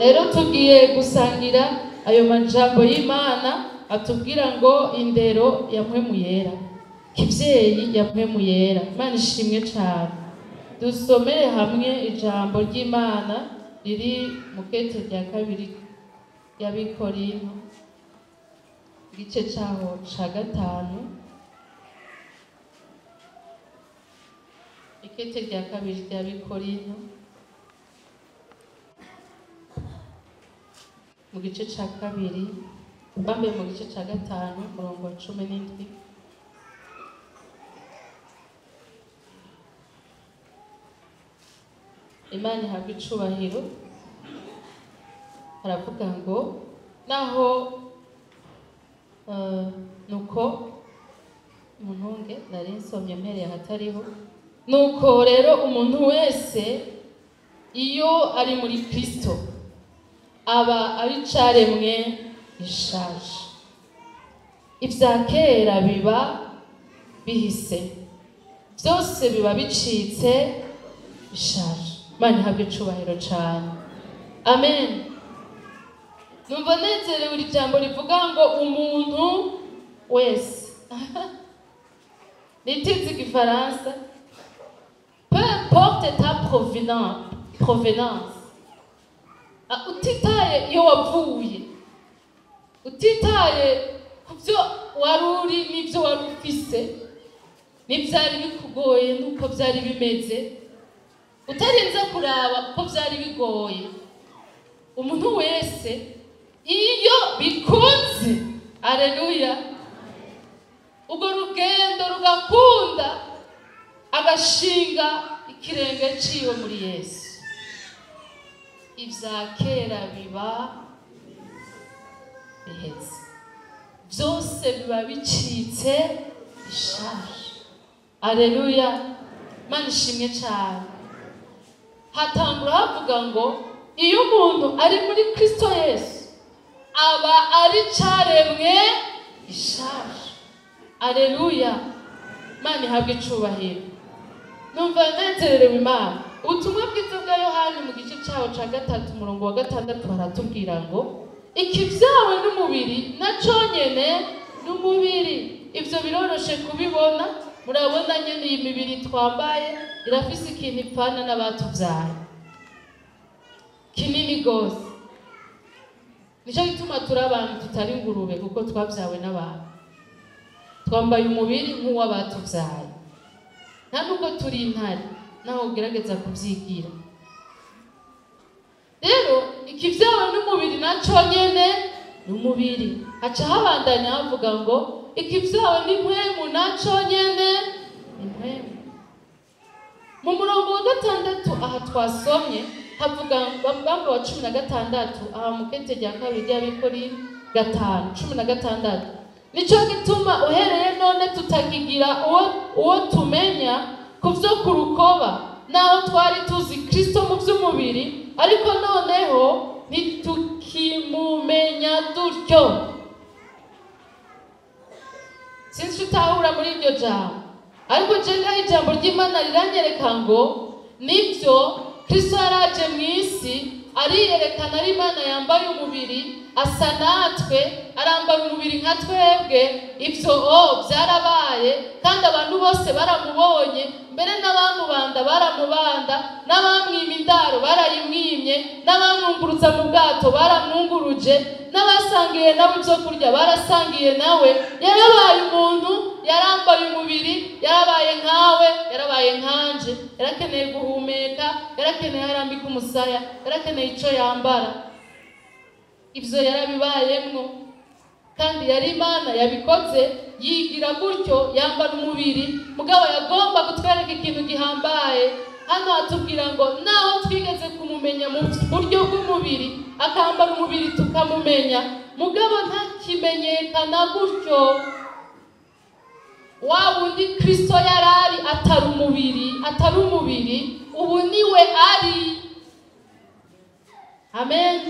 rero tugiye gusangira ayo majambo y'Imana atubwira ngo indero ya mpwemu yera, kivyeyi ya mpwemu yera. Imana ishimwe cyane. Dusomere hamwe ijambo ry'Imana riri mu kete rya kabiri y'Abikorinto igice cyaho ca 5, ikete rya kabiri ry'Abikorinto mu gice ca kabiri bambe mu gice ca 5 murongo wa 17. Imana ihabwa icubahiro. Haravuga ngo naho nuko muntunge nari nsomye mpereye ahatariho. Nuko rero umuntu wese iyo ari muri Kristo aba ari caremwe ishaje, ivya kera biba bihise, byose biba bicitse ishaje. Imana ihabwe icubahiro cane. Amen. Numva nezerewe iri jambo rivuga ngo umuntu wese nitize igifaransa, peu importe ta provenance, utitaye iyo wavuye, utitaye kubyo wari uri n'ibyo wari ufise n'ibyari bikugoye n'uko byari bimeze, utarinze kuraba uko byari bigoye, umuntu wese iyo bikunze, aleluya, ubwo rugendo rugakunda agashinga ikirenge ciwe muri Yesu, ivya kera biba biheze, byose biba bicitse ishaje. Aleluya. Imana ishimwe cyane. Hatangura havuga ngo iyo umuntu ari muri Kristo Yesu aba ari caremwe ishaje. Aleluya. Imana ihabwe icubahiro. Numva nezerewe Imana. Ubutumwa bwiza bwa Yohani mu gice cyawo ca 3 murongo wa 6 haratubwira ngo ikivyawe n'umubiri naco nyene n'umubiri. Ivyo biroroshe kubibona. Murabona nyene iyi mibiri twambaye irafise ikintu ipfana n'abatuvyaye kinini gose. Nico gituma turi abantu tutari ingurube, kuko twavyawe n'abantu. Twambaye umubiri nk'uw'abatuvyaye, nta nubwo turi intare naho ugerageza kubyigira. Rero ikivyawe n'umubiri naco nyene n'umubiri. Haca habandanya havuga ngo ikivyawe n'impwemu naco nyene n'impwemu. Mu murongo wa 6 aha twasomye havuga bambe wa 16 aha mu kete rya kabiri y'Abikorinto 5:16. Nico gituma uhereye none tutakigira uwo tumenya kuvyo kurukoba, naho twari tuzi Kristo mu vy'umubiri, ariko noneho ntitukimumenya dutyo. Sinzi utahura muri iryo jambo, ariko jenga ijambo ry'Imana riranyereka ngo nivyo Kristo yaraje mu isi ariyerekana ari Imana yambaye umubiri, asa natwe, arambara umubiri nka twebwe. Ivyo byarabaye kandi abantu bose baramubonye, mbere n'abamubanda baramubanda, n'abamwima indaro barayimwimye, n'abamwunguruza mu bwato baramwunguruje, n'abasangiye nawe ibyo kurya barasangiye nawe. Yarabaye umuntu, yarambaye umubiri, yarabaye nkawe, yarabaye nkanje, yarakeneye guhumeka, yarakeneye arambika umusaya, yarakeneye ico yambara. Ivyo yarabibayemwo, kandi yari Imana yabikoze, yigira gutyo, yambara umubiri. Mugabo yagomba gutwereka ikintu gihambaye. Hano hatubwira ngo naho twigeze kumumenya mu buryo bw'umubiri, akambara umubiri tukamumenya, mugabo ntakimenyekana gutyo. Wa wundi Kristo yarari atari umubiri, ubu niwe ari. Amen.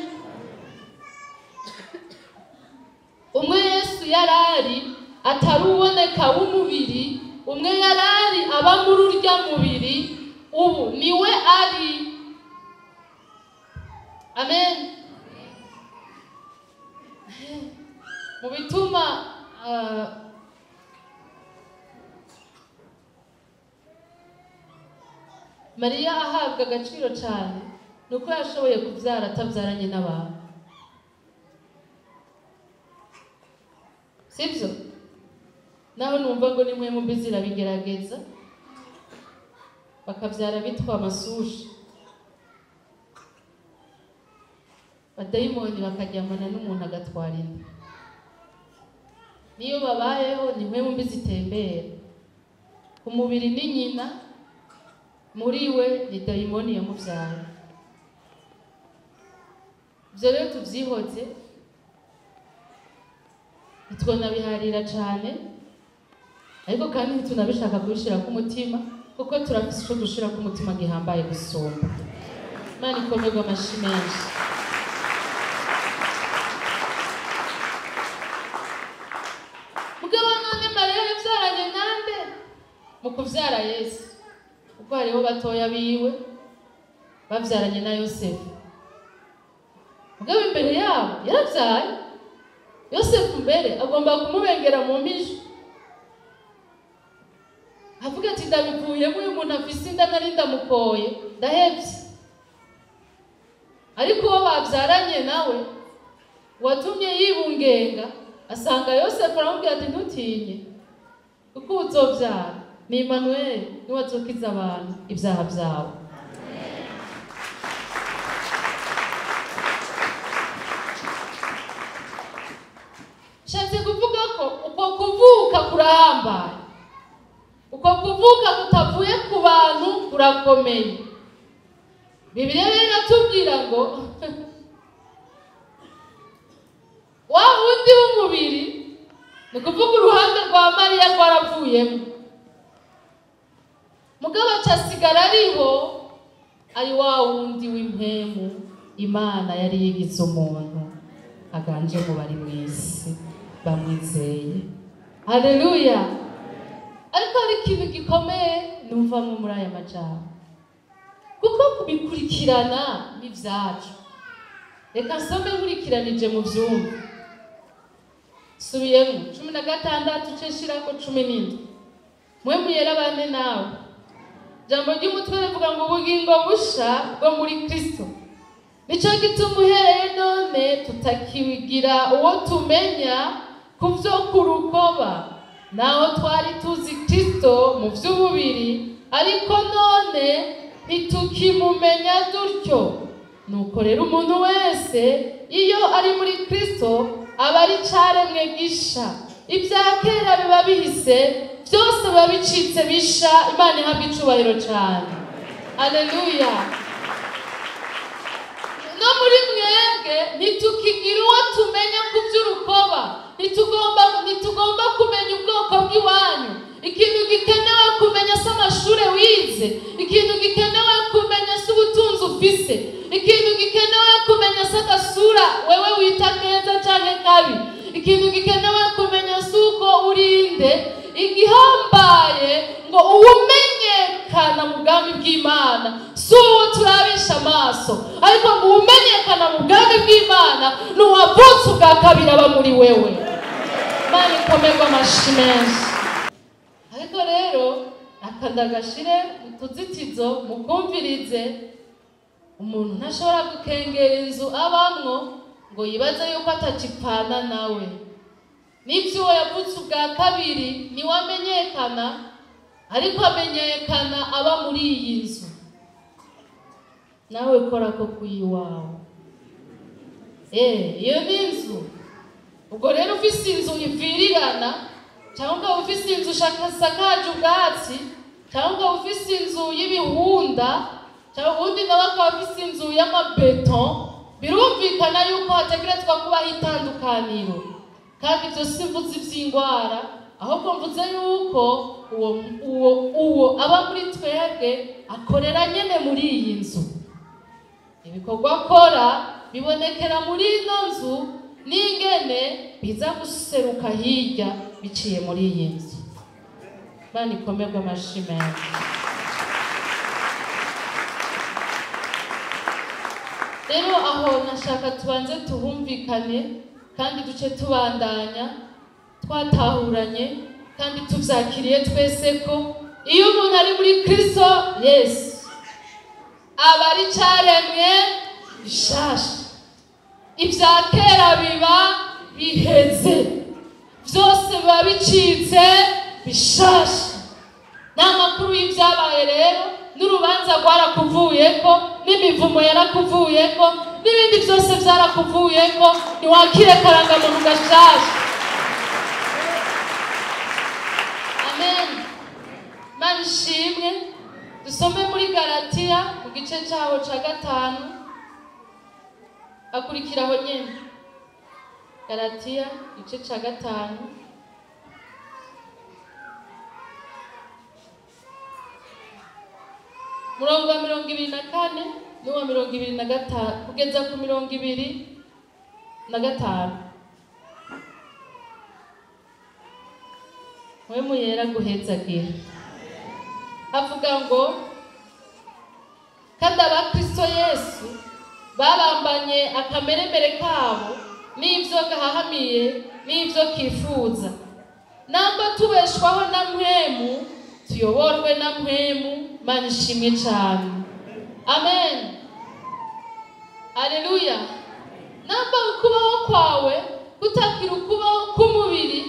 Umwe Yesu yarari atari uboneka w'umubiri, umwe yarari aba muri urya mubiri, ubu niwe ari. Amen. mu bituma Mariya ahabwa agaciro cyane nuko yashoboye kubyara atabyaranye n'abantu. Sibyo? Naho numva ngo nimwe mu bizira bigerageza bakabyara bitwa amasushi, badayimoni bakajyamana n'umuntu agatwara inda. Niyo babayeho nimwe mu bizitembera. Ku mubiri ni nyina, muri we ni dayimoni yamubyaye. Ibyo rero tubyihoze, ntitwonabiharira cyane, ariko kandi ntitunabishaka kubishyira ku mutima, kuko turafise icyo dushira ku mutima gihambaye gusumba. Imana ikomerwe amashyi menshi. Mugabo none Mariya yabyaranye nande mu kubyara Yesu? Kuko hariho batoya biwe babyaranye na Yosefu. Mugabo imbere yabo yarabyaye. Yosefu mbere agomba kumubengera mu misho, avuga ati ndabivuyemo, uyu muntu afise inda nari ndamukoye ndahebye. Ariko uwo babyaranye nawe watumye yibungenga, asanga Yosefu aramubwira ati ntutinye, kuko uzobyara ni Emmanuel, niwe azokiza abantu ibyaha byawe. Shatse kuvuga ko uko kuvuka kurahambaye, uko kuvuka kutavuye ku bantu kurakomeye. Bibiliya iratubwira ngo wa wundi w'umubiri, ni kuvuga uruhande rwa Mariya rwaravuyemo, mugabo acasigara ariho ari wa wundi w'impemu Imana yari yigize umuntu aganje mu bari mu isi bamwizeye. Haleluya! Ariko hari ikintu gikomeye numvamo muri aya majambo, kuko kubikurikirana n'ivyacu. Reka nsome nkurikiranije mu vyumba. Subiyemo 16 ceshirako 17. Mwe muyera bane nawe. Jambo ry'umutwe rivuga ngo ubugingo busha bwo muri Kristo. Nico gituma uhereye none tutakiwigira uwo tumenya kuvyo kurukoba, naho twari tuzi Kristo mu vy'ububiri, ariko none ntitukimumenya dutyo. Nuko rero umuntu wese iyo ari muri Kristo aba ari caremwe gisha, ibya kera biba bihise, byose biba bicitse bisha. Imana ihabwe icubahiro cyane. Haleluya! No muri mwebwe ntitukigira uwo tumenya ku by'urukoba, ntitugomba kumenya ubwoko bw'iwanyu. Ikintu gikenewe kumenya se amashure wize, ikintu gikenewe kumenya se ubutunzi ufise, ikintu gikenewe kumenya se agasura wewe wita keza canke kabi, ikintu gikenewe kumenya se uko urinde. Igihambaye ngo uwumenyekana mu bwami bw'Imana si uwo turabisha amaso, ariko ngo uwumenyekana mu bwami bw'Imana ni uwavutse ubwa kabiri aba muri wewe. Imana ikomerwe amashyi menshi. Ariko rero akandagashire utuzitizo mukumvirize. Umuntu ntashobora gukengera inzu abamwo ngo yibaze yuko atakipana nawe. Nibyo yavutse ubwa kabiri ni wamenyekana, ariko amenyekana aba muri iyi nzu. Nawe kora ko kuyiwawe. Iyo ni inzu. Ubwo rero ufise inzu ivirirana, cyangwa ufise inzu isakaje ubwatsi, cyangwa ufise inzu y'ibihunda, cyangwa ubundi nawe akaba afise inzu y'amabeton, birumvikana yuko hategerezwa kubaho itandukaniro. Kandi ibyo si mvuze iby'indwara, ahubwo mvuze yuko uwo aba muri twebwe akorera nyene muri iyi nzu. Ibikorwa akora bibonekera muri ino nzu, n'ingene biza guseruka hirya biciye muri iyi nzu. Imana ikomerwe amashyi menshi. Rero aho nashaka tubanze tuhumvikane kandi duce tubandanya twatahuranye kandi tuvyakiriye twese ko iyo umuntu ari muri Kristo Yesu aba ari caremwe bishasha, ivya kera biba biheze, vyose biba bicitse bishasha. N'amakuru y'ivyabaye rero n'urubanza rwarakuvuyeko n'imivumo yarakuvuyeko n'ibindi vyose vyarakuvuyeko, niwakire karangamuntu gashasha. Amen. Mana ishimwe. Dusome muri Galatiya mu gice cyaho ca 5 akurikiraho nyene. Galatiya igice ca 5 murongo wa 24 n'uwa 25 kugeza ku 25. Mwe muyera guhezagira. Avuga ngo kandi abakristo Yesu babambanye akameremere kabo n'ivyo gahahamiye n'ivyo kifuza. Namba tubeshwaho na mpwemu, tuyoborwe na mpwemu. Mana ishimwe cyane. Amen. Haleluya. Namba ukubaho kwawe kutakira ukubaho k'umubiri,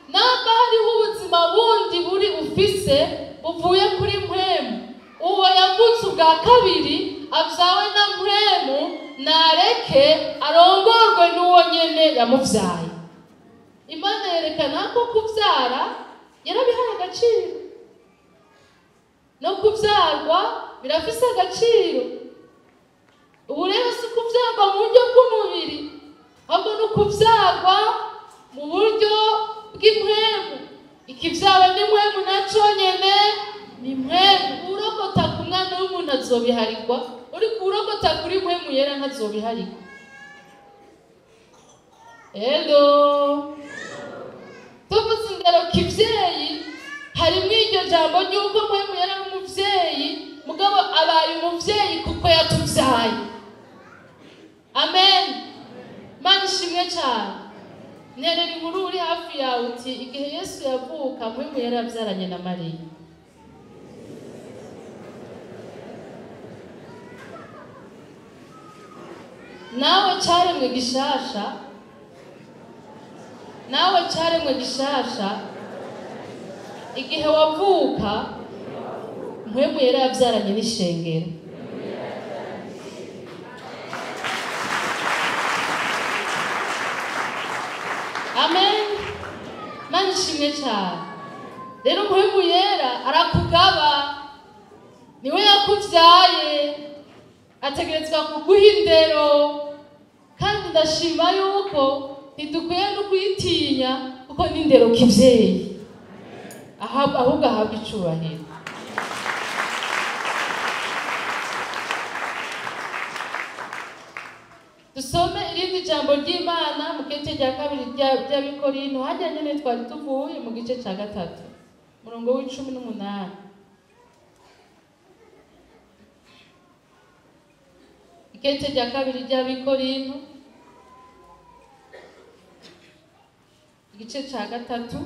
namba hariho ubuzima bundi buri ufise uvuye kuri mpwemu, uwo yavutse ubwa kabiri avyawe na mpwemu, nareke arongorwe n'uwo nyene yamuvyaye. Imana yerekana ko kuvyara yarabihaye agaciro, no kuvyarwa birafise agaciro. Ubu rero si kuvyarwa mu buryo bw'umubiri, ahubwo no kuvyarwa mu buryo bw'impwemu. Ikivyawe n'impwemu naco nyene ni mpwemu. Urogota ku mwana w'umuntu azobiharirwa, uri kurogota kuri mpwemu yera ntazobiharirwa. Hello. Tuvuze indero kivyeyi, harimwo iryo jambo ry'uko mpwemu yera n'umuvyeyi, mugabo abaye umuvyeyi kuko yatuvyaye. Amen. Mana ishimwe cyane. Nterera inkuru uri hafi yawe uti igihe Yesu yavuka mpwemu yari yavyaranye na Mariya. Nawe caremwe gishasha igihe wavuka mpwemu yari yavyaranye n'ishengero. Amen. Mana ishimwe cyane. Rero mpwemu yera arakugaba, niwe yakuvyaye, ategerezwa kuguha indero, kandi ndashima yuko ntidukwiye no kuyitinya kuko n'indero kivyeyi ahubwo ahabwa icubahiro. Dusome irindi jambo ry'Imana mu gice cya 2 ry'Abikorinto, hajya nyene twari tuvuye mu gice ca 3 murongo w'18. Igice cya 2 ry'Abikorinto igice ca 3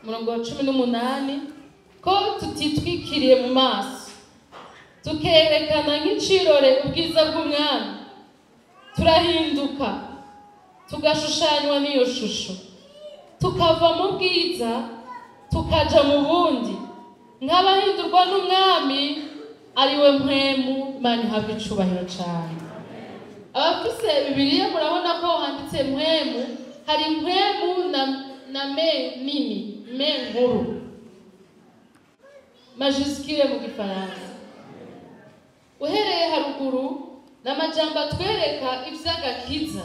murongo wa 18, ko tutitwikiriye mu maso tukerekana nk'icirore ubwiza bw'umwami, turahinduka tugashushanywa n'iyo shusho, tukava mu bwiza tukaja mu bundi, nk'abahindurwa n'umwami ariwe mpwemu. Imana ihabwe icubahiro cyane. Abafise Bibiliya murabona ko handitse mpwemu, hari mpwemu na me nini, me nkuru, majuscule mu Gifaransa. Uhereye haruguru n'amajambo atwereka ivy'agakiza,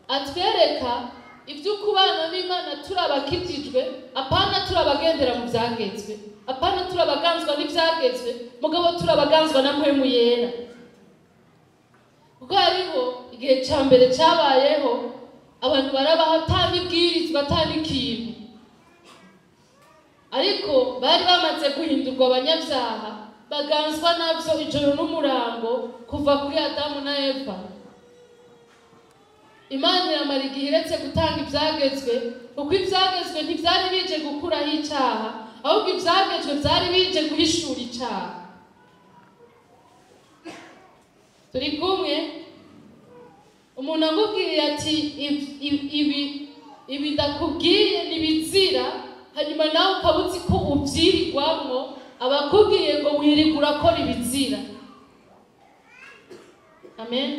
atwereka ivy'ukubana n'Imana turabakitijwe, apana turabagendera mu vyagezwe, apana turabaganzwa n'ivyagezwe, mugabo turabaganzwa na mpwemu yera. Ubwo hariho igihe ca mbere cabayeho abantu barabaho atanibwirizwa atanikintu, ariko bari bamaze guhindurwa abanyavyaha, baganzwa navyo ijoro n'umurango kuva kuri Adamu na Eva. Imana iramara igihe iretse gutanga ibyagezwe, kuko ibyagezwe ntibyari bije gukuraho icyaha, ahubwo ibyagezwe byari bije guhishura icyaha. Turi kumwe? Umuntu amubwiye ati ibi ndakubwiye nibizira, hanyuma nawe ukaba uzi ko ubyirirwamo, abakubwiye ngo wirirwa urakora ibizira. Amen.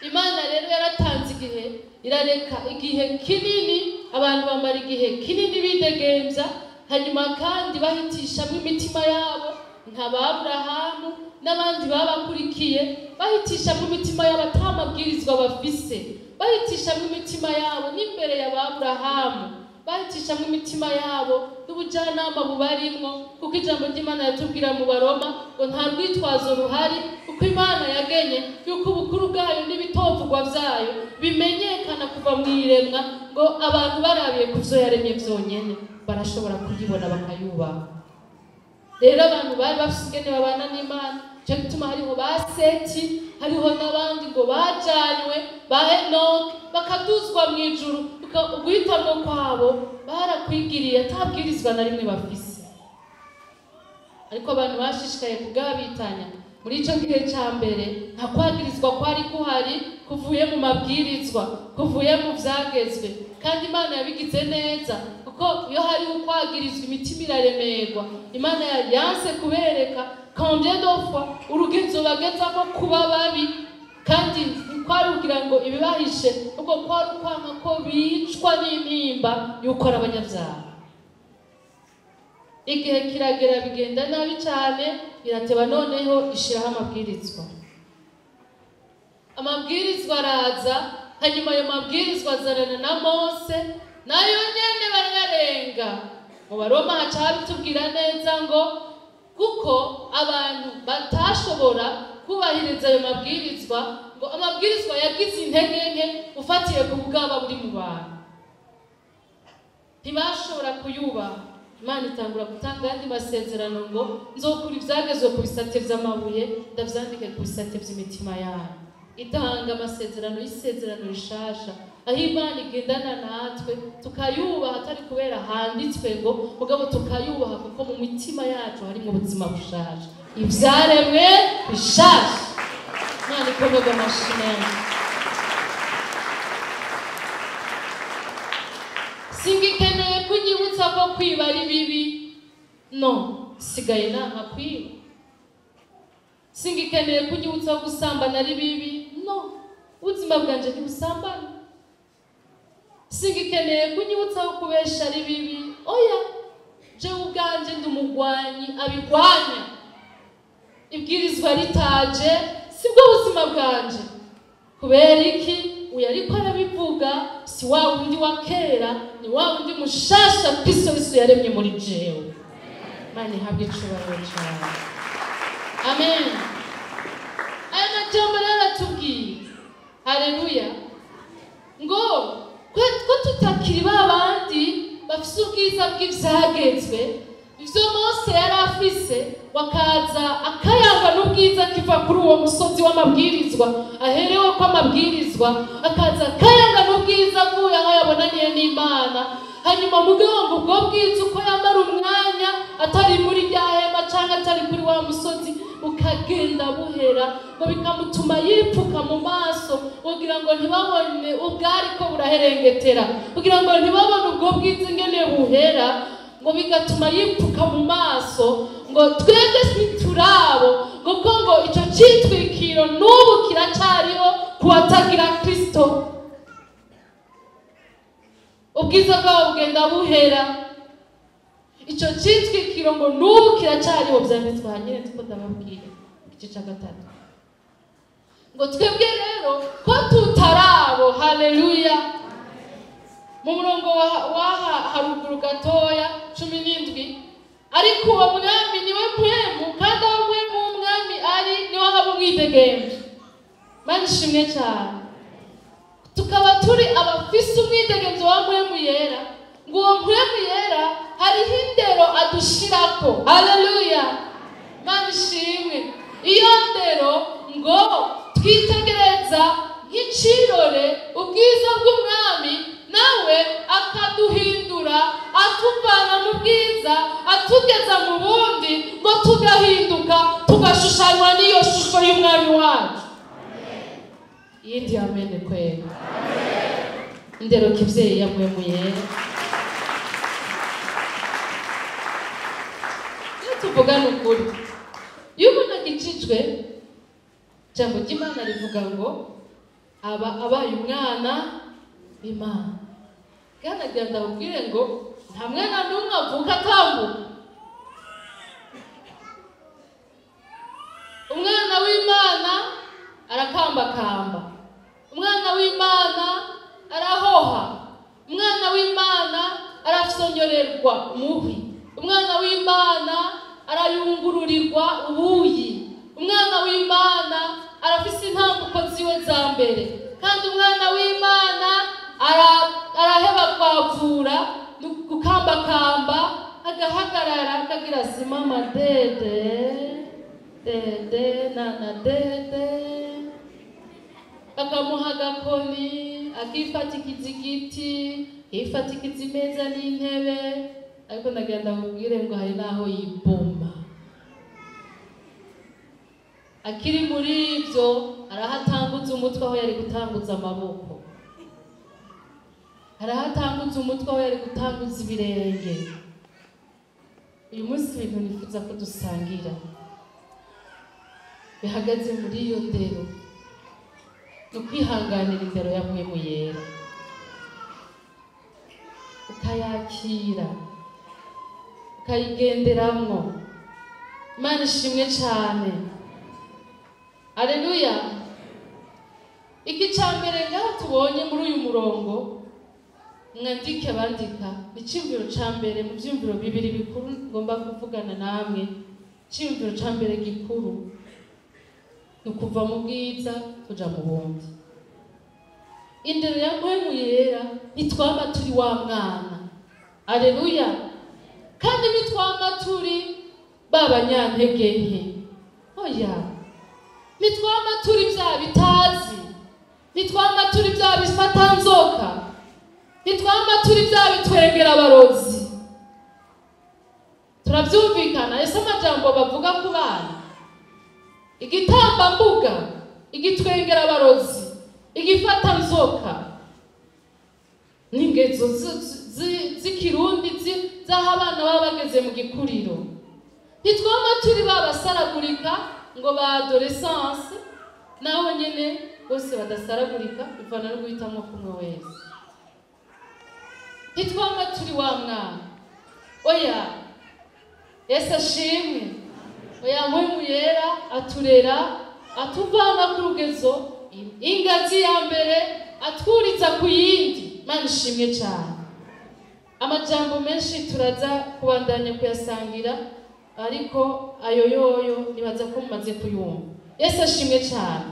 Imana rero yaratanze igihe, irareka igihe kinini, abantu bamara igihe kinini bidegembya, hanyuma kandi bahitishamo imitima yabo nk'Aburahamu n'abandi babakurikiye, bahitishamo imitima yabo atamabwirizwa bafise, bahitishamo imitima yabo n'imbere y'Aburahamu, bahitishamo imitima yabo n'ubujyanama bubarimwo, kuko ijambo ry'Imana yatubwira mu Baroma ngo nta rwitwazo ruhari, kuko Imana yagenye yuko ubukuru bwayo n'ibitavugwa byayo bimenyekana kuva mu iremwa, ngo abantu barabiye ku byo yaremye byonyine barashobora kuyibona bakayubaha. Rero abantu bari bafite ingene babana n'Imana, cyo gituma hariho ba Seti, hariho n'abandi ngo bajanywe ba Enoki bakaduzwa mu ijuru, uguhitamwo kwabo barakwigiriye atabwirizwa na rimwe bafise. Ariko abantu bashishikaye kugabitanya muri ico gihe ca mbere, nta kwagirizwa kwari kuhari kuvuye mu mabwirizwa, kuvuye mu vyagezwe, kandi Imana yabigize neza, kuko iyo hari ukwagirizwa imitima iraremerwa. Imana yanse kubereka combien de fois urugenzo bagezamo kuba babi, kandi kwari kugira ngo ibibahishe, ubwo kwari ukwanga ko bicwa n'intimba yuko ari abanyabyaha. Igihe kiragera bigenda nabi cyane, irateba noneho ishiraho amabwirizwa. Amabwirizwa araza, hanyuma ayo mabwirizwa azanana na Mose, nayo nyene barayarenga. Mu Baroma haca habitubwira neza ngo kuko abantu batashobora kubahiriza ayo mabwirizwa, ngo amabwirizwa yagize intege nke ufatiye ku bwaba buri mu bantu, ntibashobora kuyubaha. Imana itangura gutanga andi masezerano ngo nzokura ibyagezwe ku bisate by'amabuye ndavyandike ku bisate by'imitima yabo. Itanga amasezerano y'isezerano rishasha, aho Imana igendana natwe tukayubaha, atari kubera handitswe ngo, mugabo tukayubaha kuko mu mitima yacu harimo ubuzima bushasha, ivyaremwe bishasha. Imana ikomeze amashimwe. Singikeneye kunyibutsa ko kwiba ari bibi, no, sigaye nanka kwiba. Singikeneye kunyibutsa ko gusambana ari bibi, no, ubuzima bwanje ntibusambana. Singikeneye kunyibutsa ko kubesha ari bibi, oya, jewe ubwanje ndi umugwanyi abigwanya. Ibwirizwa ritaje sibwo ubuzima bwanje. Kubera iki? Uyu ariko arabivuga si wa wundi wa kera, ni wa wundi mushasha Kristo Yesu yaremye muri jewe. Imana ihabwe icubahiro cyane. Amen. Aya majambo aratubwiye, haleluya, ngo ko tutakiri babandi bafise ubwiza bw'ivyagezwe, ivyo Mose yari afise, wakaza akayanga n'ubwiza kiva kuri uwo musozi w'amabwirizwa, aherewe ko amabwirizwa, akaza akayanga n'ubwiza avuye aho yabonaniye n'Imana. Hanyuma mugabo ubwo bwiza uko yamara umwanya atari muri rya hema cyangwa atari kuri wa musozi, ukagenda buhera, ngo bikamutuma yipfuka mu maso, kugira ngo ntibabone ubwari ko buraherengetera, kugira ngo ntibabone ubwo bwiza ingene buhera, ngo bigatuma yipfuka mu maso, ngo twebwe turabo, ngo icyo cyitwikiro n'ubu kiracariho kuwatagira Kristo. Ubwiza bwabo bugenda buhera, icyo cyitwikiro ngo n'ubu kiracariho. Byanditswe hanyine tuko ndababwira igice cya 3, ngo twebwe rero ko tutarabo, haleluya. Mu murongo waha haruguru gatoya 17, ariko uwo mwami niwe mpwemu, kandi aho mpwemu w'umwami ari niwe haba umwidegemvye. Mana ishimwe cyane. Tukaba turi abafise umwidegemvyo wa mpwemu yera, ngo uwo mpwemu yera hariho indero adushirako, haleluya. Mana ishimwe. Iyo ndero ngo twitegereza icirore ubwiza bw'umwami nawe akaduhindura atuvana mu bwiza atugeza mu bundi ngo tugahinduka tugashushanywa n'iyo shusho y'umwami wacu. Yindi amene kweli. Indero kivyeyi yamwemuye. Tuvugana ukuri. Iyo umuntu agicicwe, ijambo ry'Imana rivuga ngo abaye umwana w'Imana. Kandi agenda ababwire ngo nta mwana n'umwe avuka atambuka. Umwana w'Imana arakambakamba. Umwana w'Imana arahoha. Umwana w'Imana arasonyorerwa umuhwi. Umwana w'Imana arayungururirwa ubuyi. Umwana w'Imana arafise intambuko ziwe za mbere. Kandi umwana w'Imana araheba kwavura gukambakamba agahagarara akagira ati mama dede nana dede, akamuha agakoni akifatikiza igiti akifatikiza imeza n'intebe. Ariko ndagenda mubwire ngo hari naho yibomba. Akiri muri ibyo arahatanguza umutwe aho yari gutanguza amaboko, arahatanguza umutwe aho yari gutanguza ibirenge. Uyu munsi ibintu nifuza ko dusangira bihagaze muri iyo ndero, no kwihanganira indero ya mpwemu yera, ukayakira ukayigenderamwo. Imana ishimwe cyane. Haleluya. Iki cyambere ngaho tubonye muri uyu murongo mwandike bandika iciyumviro cyambere mu byumviro bibiri bikuru ngomba kuvugana namwe. Iciyumviro cyambere gikuru ni kuva mu bwiza kuja mu bundi. Indero ya mpwemu yera nitwama turi wa mwana. Haleluya. Kandi nitwama turi babanyantege nke. Oya, nitwama turi bya bitazi, nitwama turi bya bifatanzoka, nitwama turi bya bitwengera abarozi. Turabyumvikana. Ese amajambo bavuga ku bana, igitambambuga, igitwengera abarozi, igifatanzoka, n'ingezo z'ikirundi z'aho abana baba bageze mu gikuriro. Nitwama turi babasaragurika ngo ba adolescence, naho nyene bose badasaragurika bivana no guhitamo kumwe wese. Nitwama turi wa mwana. Oya, Yesu ashimwe. Oya, mpwemu yera aturera atuvana ku rugezo ingazi ya mbere atwuriza ku yindi. Imana ishimwe cyane. Amajambo menshi turaza kubandanya kuyasangira, ariko ayo yoyo nibaza ko mumaze kuyumva. Yesu ashimwe cyane.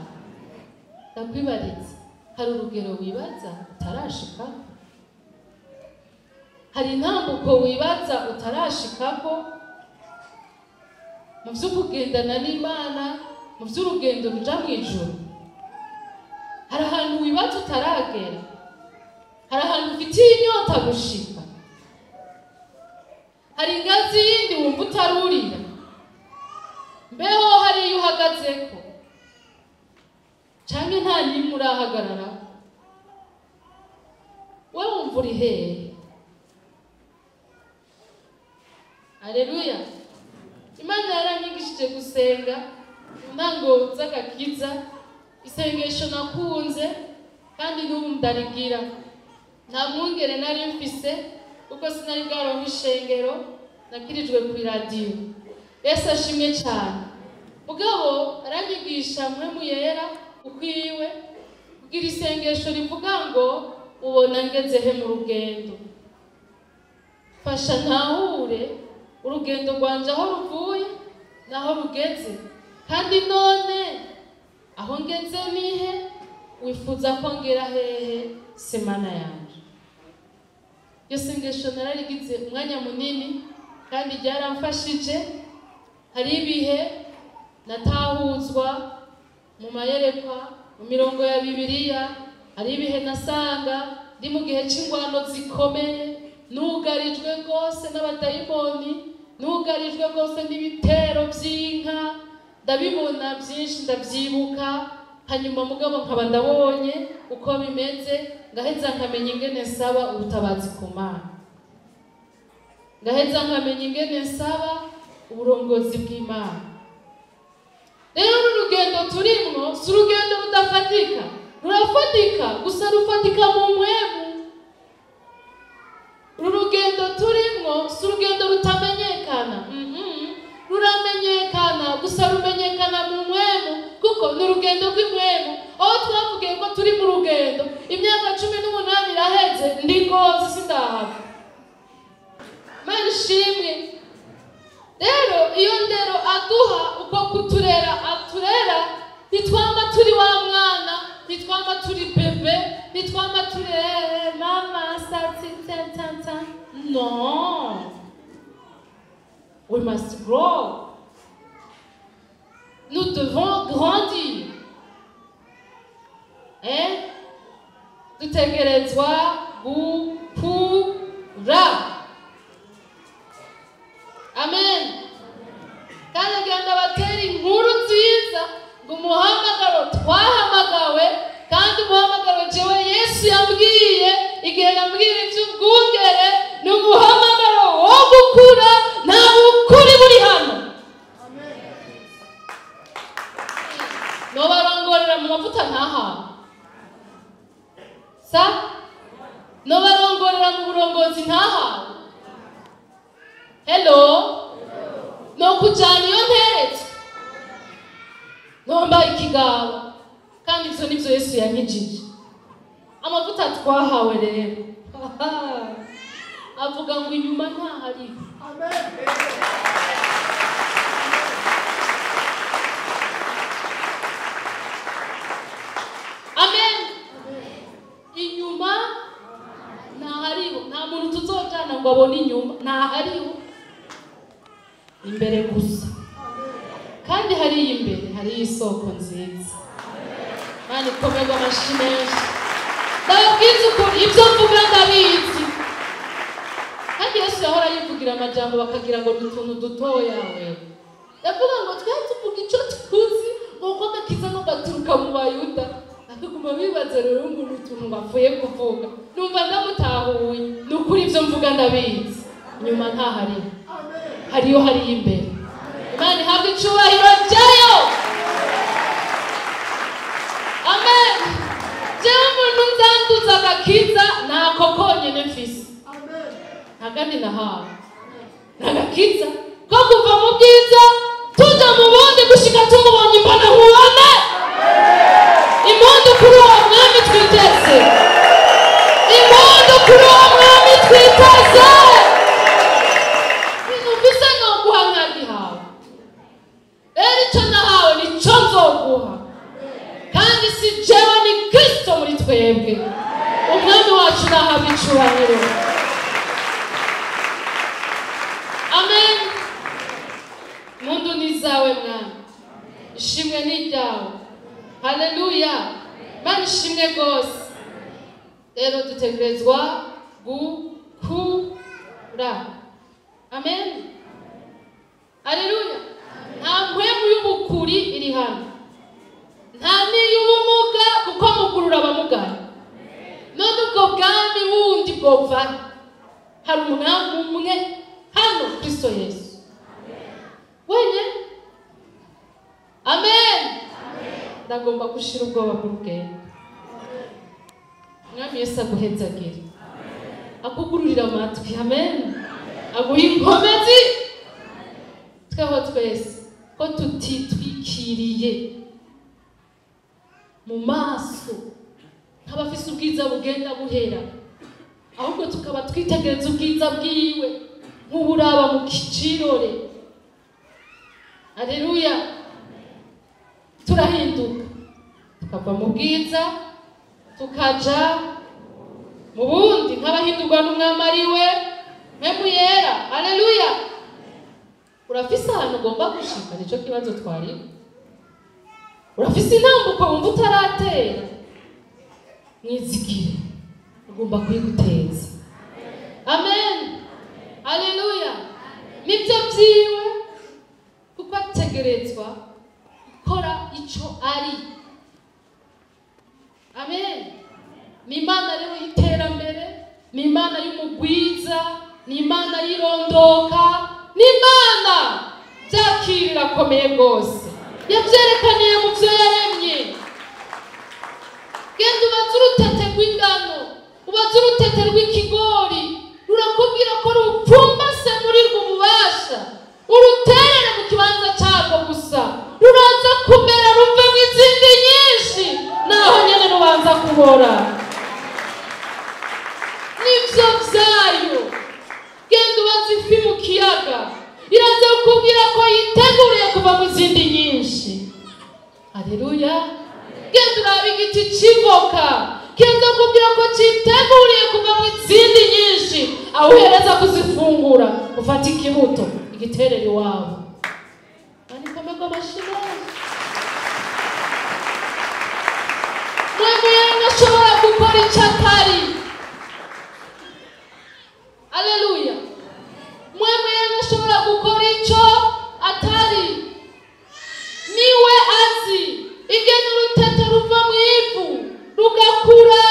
Ndakwibariza, hari urugero wibaza utarashika? Hari intambuko wibaza utarashikako mu byo kugendana n'Imana, mu by'urugendo ruja mu ijuru? Hari ahantu wibaza utaragera? Hari ahantu ufitiye inyota gushika? Hari ingazi yindi wumva utarurira? Mbeho hari iyo uhagazeko canke nta nimwe urahagarara? We wumva uri hehe? Haleluya. Imana yaranyigishije gusenga intango z'agakiza, isengesho nakunze kandi n'ubu ndarigira. Nta mwungere nari mfise kuko sinari bwaronka ishengero, nakirijwe ku radio. Yesu ashimye cyane. Mugabo aranyigisha mpwemu yera ukwiwe kugira isengesho rivuga ngo ubona ngeze he mu rugendo. Fasha ntahure urugendo rwanje aho ruvuye naho rugeze, kandi none aho ngeze nihe, wifuza ko ngera hehe semana yanje. Iyo sengesho nararigize umwanya munini kandi ryaramfashije. Hari ibihe natahuzwa mu mayerekwa mu mirongo ya Bibiliya hari ibihe nasanga ndi mu gihe c'ingwano zikomeye, nugarijwe rwose n'abadayimoni, nugarijwe rwose n'ibitero vy'inka, ndabibona byinshi ndabyibuka, hanyuma mugabo nkaba ndabonye uko bimeze, ngaheza nkamenya ingene nsaba ubutabazi ku Mana, ngaheza nkamenya ingene nsaba uburongozi bw'Imana. Rero urugendo turimwo si urugendo rudafatika, rurafatika gusa rufatika mu mpwemu. Urugendo turimwo si urugendo rutamenyekana, ruramenyekana gusa rumenyekana mu mpwemu, kuko ni urugendo rw'impwemu. Aho twavugiye ko turi mu rugendo, imyaka 18 iraheze ndi Ngozi sindahava. Mana ishimwe. Rero iyo ndero aduha uko kuturera aturera, nitwama turi wa mwana, nitwama turi bebe, nitwama turi mama sati tata. No, we must grow. Nous devons grandir. Dutegerezwa gukura. Amen. Kandi agenda batera inkuru nziza ngo umuhamagaro twahamagawe, kandi umuhamagaro jewe Yesu yambwiye igihe yambwira ivy'ubwungere ni umuhamagaro wo gukura, nta bukuri buri hano. Nobarongorera mu mavuta ntahawe sa, nobarongorera mu burongozi ntahawe. Hello, no kujana iyo nteretse, nomba ikigabo, kandi ivyo nivyo Yesu yankijije. Amavuta twahawe rero avuga ngo inyuma ntahari. Amen. Amen. Inyuma ntahariho, nta muntu tuzojana ngo abone inyuma, ntahariho, imbere gusa. Kandi hari imbere, hari isoko nziza. Mani komega amashimeshi. Ndababwiza ukuri ibyo mvuga ndabizi. Kandi Yesu yahora yivugira amajambo bakagira ngo n'utuntu dutoya we. Yavuga ngo twe tuvuga icyo tuzi, ngo gakiza no gaturuka mu Bayuda. Akaguma bibaza rero ngo n'utuntu bavuye kuvuga. Numva ndamutahuye, n'ukuri ibyo mvuga ndabizi. Nyuma ntahari. Hariyo hari imbere. Imana ihabwe icyubahiro cyayo. Amen. Jewe umuntu nzanduza agakiza ntako konyene mfise. Ntagandi nahawe. Ntagakiza ko kuva mu bwiza tuja mu bundi gushika tumubonye imbona nkubone. Impundu kuri uwo mwami twiteze. Impundu kuri uwo mwami twiteze. Bisa no guhanga gihawe. Icyo nahawe nicyo nzoguha. Kandi si jewe ni Kristo muri twebwe. Umwami wacu nahabwa icyubahiro. Amen. Mundu ni zawe mwami. Ishimwe ni ryawe. Haleluya. Mana ishimwe rwose. Rero dutegerezwa gukura. Amen. Haleluya. Nta mpwemu y'ubukuri iri hano. Nta n'iy'ubumuga kuko mukurura abamugaye. None ubwo bwami bundi bwova. Hari umwami umwe hano, Kristo Yesu. Wenye? Amen. Ndagomba gushira ubwoba bw'ubwenge. Mwami Yesu aguhezagire. Akugururira amatwi. Amen. Aguha inkomezi. Tweho twese ko tutitwikiriye mu maso nk'abafise ubwiza bugenda buhera, ahubwo tukaba twitegereza ubwiza bwiwe nk'uburaba mu kicirore. Haleluya. Turahinduka tukava mu bwiza tukaja mu bundi nk'abahindurwa n'umwami ari we mpemu yera. Haleluya. Urafise ahantu ugomba gushika, nicyo kibazo twari. urafise intambuko wumva utaratera, mwizigire ugomba kuyiguteza. Amen, haleluya. Nibyo byiwe kuko ategerezwa gukora ico ari. Amen. Ni Imana rero y'iterambere, ni Imana y'umugwiza, ni Imana y'irondoka, ni Imana byakirira akomeye rwose, yabyerekaniye mu byo yaremye. Genda ubaze urutete rw'ingano, ubaze urutete rw'ikigori, rurakubwira ko rupfumbase muri rwo ububasha, uruterere mu kibanza cyarwo gusa, ruraza kumera ruve mu izindi nyinshi, naho nyene rubanza kubora. Nivyo vyayo. Genda ubaze ifi mu kiyaga, iraza kukubwira ko yiteguriye kuva mu zindi nyinshi. Haleluya. Genda urabe igiti c'ivoka, genda kukubwira ko citeguriye kuva mu zindi nyinshi, aho uhereza kuzifungura ufata ikibuto igiterere iwawe. Anikomerwa amashimwe. Mwemwe ashobora gukora icyo atari. Haleluya. Mwemwe ashobora gukora icyo atari. Niwe azi igena urutete ruva mu ivu rugakura.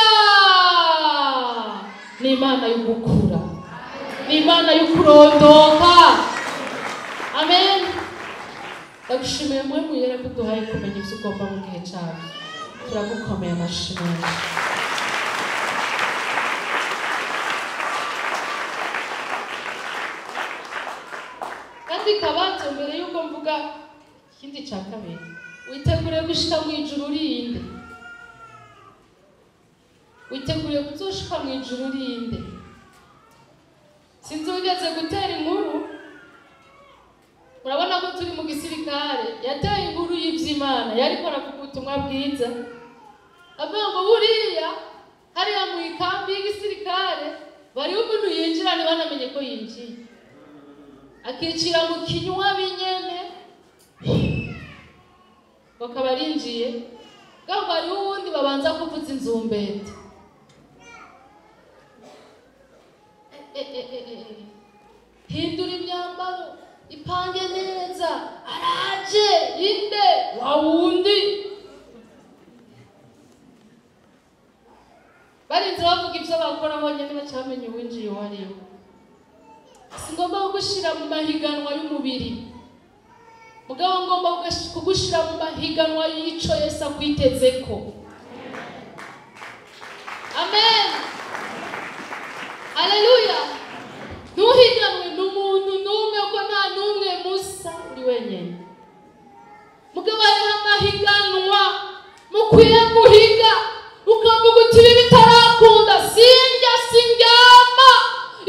Ni Imana y'ugukura, ni Imana y'ukurondoka. Amen. Ndagushimiye mwemwe yera kuduhaye kumenya ibyo ugomba mu gihe cyawe. Turagukomeye amashimwe. Kandi kabanza mbere yuko mvuga ikindi cya kabiri, witeguriye gushika mu ijuru urinde. Witeguriye kuzoshika mu ijuru urinde. Sinzi ugeze gutera inkuru, murabona ko turi mu gisirikare, yateye inkuru y'ivy'Imana, yariko aravuga ubutumwa bwiza, avuga ngo buriya hariya mu ikambi y'igisirikare bari umuntu yinjira ntibanamenye ko yinjiye, akicira mu kinywa binyene bakaba arinjiye, kandi hariho uwundi babanza kuvuza inzumbete. Hindura imyambaro, ipange neza, araje inde wa wundi. Barinze bavuga ibyo bakora bonyine bacamenye uwinjiye uwo ari we. Singomba kugushira mu mahiganwa y'umubiri, mugabo ngomba kugushira mu mahiganwa y'ico Yesu akwitezeko. Amen, haleluya. Ntuhiganwe n'umuntu n'umwe, ko nta n'umwe musa uri wenyine. Mugabo hariho amahiganwa mukwiye guhiga, ukavuga uti ibi bitarakunda sinjya sindyama,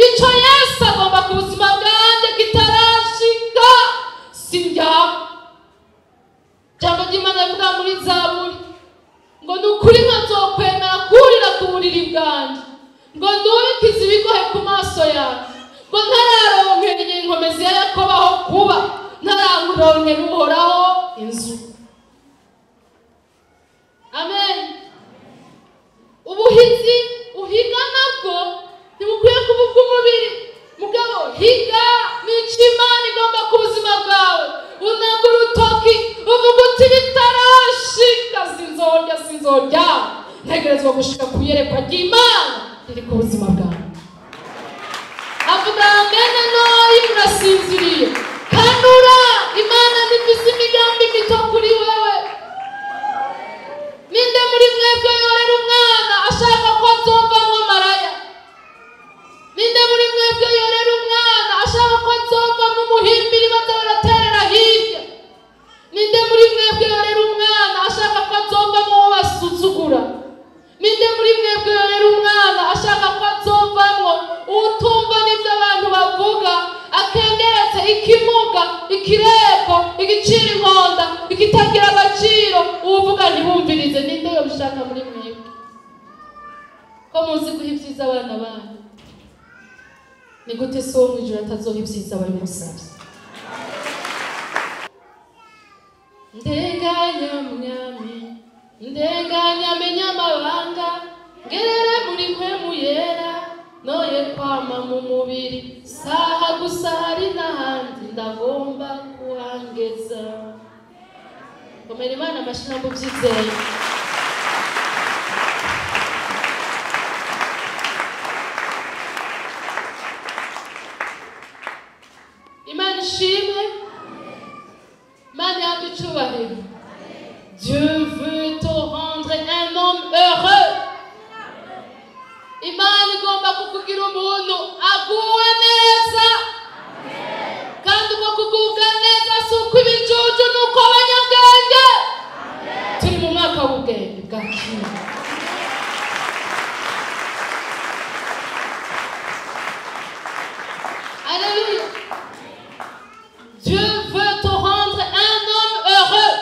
ico Yesu agomba ku buzima bwanjye kitarashika sindyama. Jambo ry'Imana rivuga muri Zaburi ngo nukuri nkazokwemera kurira ku buriri bwanjye, ngo ndubikize ibigohe ku maso yanjye, ngo ntararonkera inkomezi ya Yakobo aho kuba, ntararonkera Uhoraho inzu. Amen. Ubuhizi uhiga nabwo ntibukwiye kuba ubw'umubiri, mugabo higa n'icyo Imana igomba ku buzima bwawe. Unaga urutoki uvuga uti bitarashika sinzorya, ntegerezwa gushika ku iyerekwa ry'Imana riri ku buzima bwawe. Avuga ngene noyi urasinziriye, kanura, Imana nifise imigambi mito kuri wewe. Ninde muri mwebwe yorera umwana ashaka ko azovamwo maraya? Ninde muri mwebwe yorera umwana ashaka ko azovamwo umuhimbiri baza baraterera hirya? Ninde muri mwebwe yorera umwana ashaka ko azovamwo uwo basuzugura? Ninde muri mwebwe yorera umwana ashaka ko azovamwo utumva n'ibyo abantu bavuga, akengeretse ikimuga, ikireko, igicira inkonda, ikitagira agaciro, uvuga ntibumvirize? Ninde yobishaka muri mwebwe? Ko muzi guha ibyiza abana banyu, ni gute so wo mw'ijuru atazoha ibyiza bari musavye? Ndega ndenganya mwami ndenganya menya amabanga ngerere muri mpwemu yera noye kwama mu mubiri saha gusa hari n'ahandi ndagomba kuhangeza. Komera Imana amashyi ntabwo byizeye. Imana ishimwe, Imana yawe icyubahiro. Dieu veut te rendre un homme heureux. Imana igomba kukugira umuntu aguwe neza. Kandi uko kugubwa neza si uko ibijuju ni uko abanyabwenge. Turi mu mwaka w'ubwenge bwa kera. Alléluia. Dieu veut te rendre un homme heureux.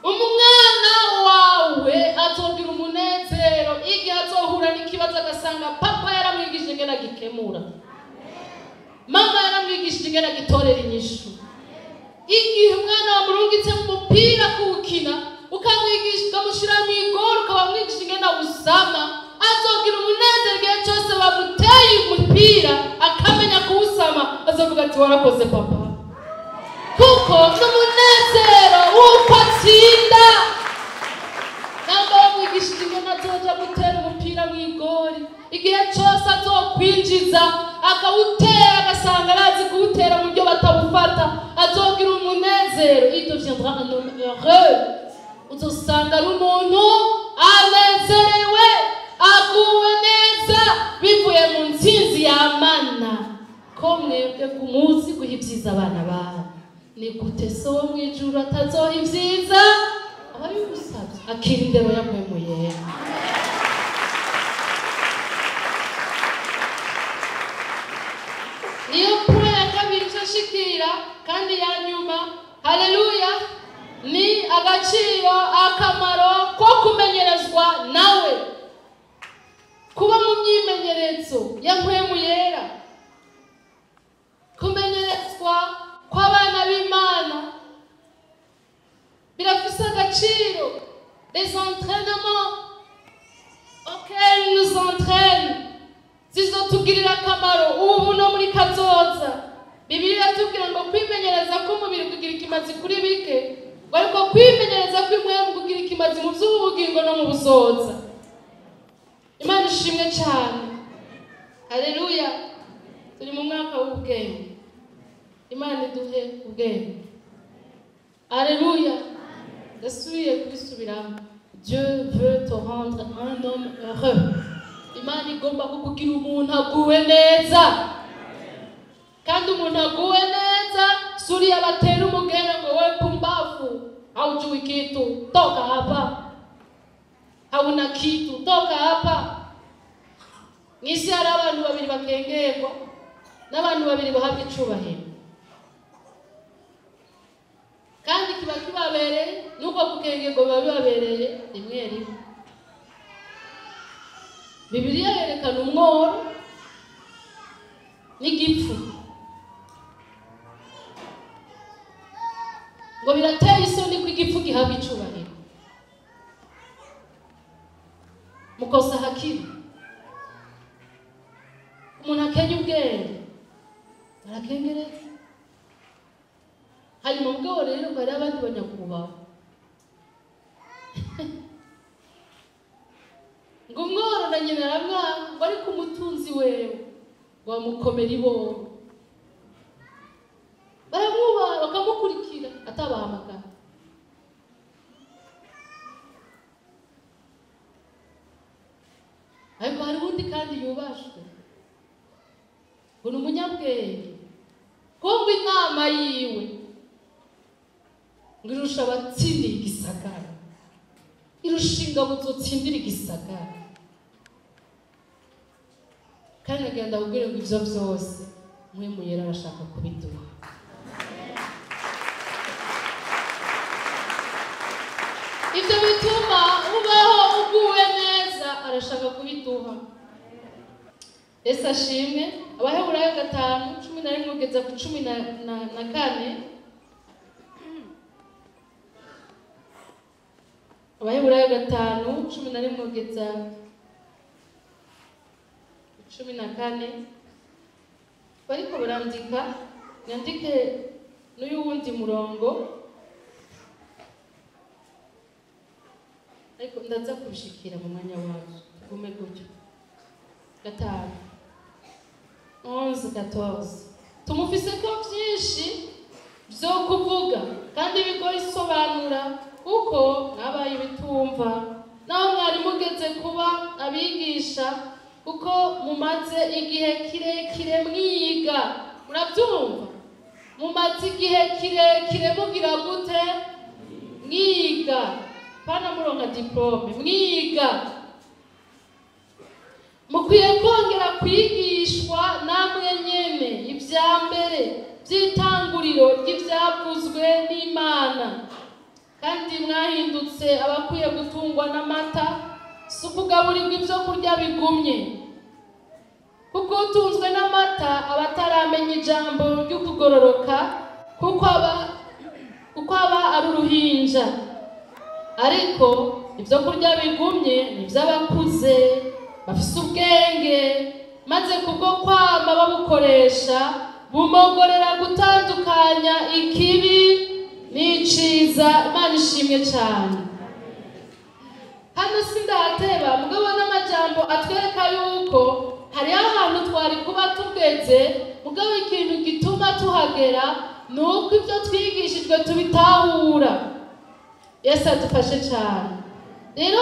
Umwana wawe azogira umunezero igihe azohura n'ikibazo agasanga papa yaramwigishije ingene agikemura, mama yaramwigishije ingene agitorera inyishu. Igihe umwana wamurungitse mu mupira kuwukina ukamwigisha ukamushyira mu igoro ukabamwigisha ingene awusama, azogira umunezero igihe cyose bamuteye umupira akamenya kuwusama, azovuga ati warakoze papa, kuko n'umunezero w'uko atsinda. Ntabwo bamwigishije ingene azoja gutera umupira mu igori, igihe cyose azokwinjiza akawutera agasanga arazi kuwutera mu buryo batawufata, azogira umunezero. Il deviendra un homme heureux. Uzosanga ari umuntu anezerewe aguwe neza bivuye mu ntsinzi y'Imana. Ko mwebwe ku munsi guha ibyiza abana bawe, ni gute so wo mu ijuru atazoha ibyiza ababigusabye? Akira indero yampwemu yera. Niyo point ya kabiri nshashikira kandi ya nyuma. Haleluya. Ni agaciro akamaro ko kumenyerezwa nawe, kuba mu myimenyerezo ya mpwemu yera, kumenyerezwa kw'abana b'Imana birafise agaciro. Les entraînements auxquels nous entraîne zizotugirira akamaro ubu no muri kazoza. Bibiliya itubwira ngo kwimenyereza k'umubiri kugira ikimazi kuri bike, ariko kwimenyereza kw'imwemu kugira ikimazi mu by'ubugingo no mu busoza. Imana ishimwe cyane. Haleluya. Turi mu mwaka w'ubwenge. Imana iduhe ubwenge. Haleluya. Ndasubiye kubisubiramo. Dieu veut te rendre un homme heureux. Imana igomba kukugira umuntu aguwe neza. Kandi umuntu aguwe neza suri abatera umugere ngo we pumbafu, haujui kitu, toka hapa. Hauna kitu, toka hapa. Mwisi hari abantu babiri bakengerwa n'abantu babiri bahabwa icubahiro, kandi kiba kibabereye nuko gukengerwa biba bibabereye rimwe rimwe. Bibiliya yerekana umworo n'igipfu ngo birateye isoni ko igipfu gihabwa icubahiro. Mukosa hakiri umuntu akenya ubwenge arakengereza. Hanyuma ubwo rero ngo hari abandi banyakubaho ngo umworo na nyina aramwanga ngo ariko umutunzi wewe wamukomera iboro. Baramwubaha bakamukurikira atabahamagara. Ariko hari undi kandi yubashwe ngo ni umunyabwenge, kumva inama yiwe ngo irusha abatsindira igisagara, irusha ingabo zotsindira igisagara. Kandi agenda abubwire ngo ibyo byose mpwemu yera arashaka kubiduha. Ibyo bituma ubaho uguwe neza, arashaka kubiduha. Yesu ashimwe. Abaheburayo 5:11 kugeza ku 14. Abaheburayo 5:11 kugeza 14 bariko barandika, nyandike n'uyu wundi murongo ariko ndaza kubishikira mu mwanya wacu. Tugume gutyo. 11:14 tumufise ko byinshi byo kuvuga kandi bigoye isobanura kuko nabaye bitumva, naho mwari mugeze kuba abigisha kuko mumaze igihe kirekire mwiga. Murabyumva? Mumaze igihe kirekire mugira gute? Mwiga. Pana muronka diplome, mwiga. Mukwiye kongera kwigishwa namwe nyene ibya mbere by'itanguriro ry'ibyavuzwe n'Imana, kandi mwahindutse abakwiye gutungwa n'amata, si ukugaburirwa ibyo kurya bigumye, kuko utunzwe n'amata abataramenya ijambo ryo kugororoka, kuko aba ari uruhinja. Ariko ibyo kurya bigumye ni iby'abakuze bafise ubwenge, maze kubwo kwama babukoresha bumogorera gutandukanya ikibi n'iciza. Imana ishimwe cyane. Hano sindateba mugabo n'amajambo atwereka yuko hariho ahantu twari kuba tugeze, mugabo ikintu gituma tuhagera ni uko ibyo twigishijwe tubitahura. Yesu adufashe cyane. Rero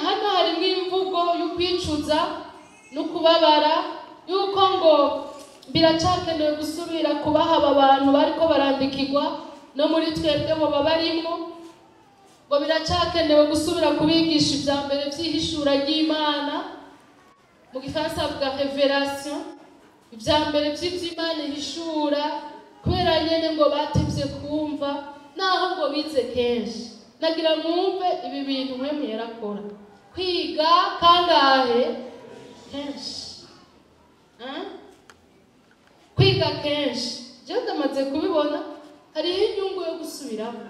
hano harimo imvugo y'ukwicuza no kubabara, yuko ngo biracakenewe gusubira kubaha aba bantu bariko barandikirwa no muri twebwe bo babarimo, ngo biracakenewe gusubira kubigisha ibya mbere by'ihishura ry'Imana. Mu Gifaransa bavuga révélation, ibya mbere by'iby'Imana ihishura, kubera nyene ngo batevye kumva naho ngo bize kenshi. Nagira mwumve ibi bintu mwe mwerakora kwiga kangahe kenshi, kwiga kenshi. Je ndamaze kubibona hariho inyungu yo gusubiramo,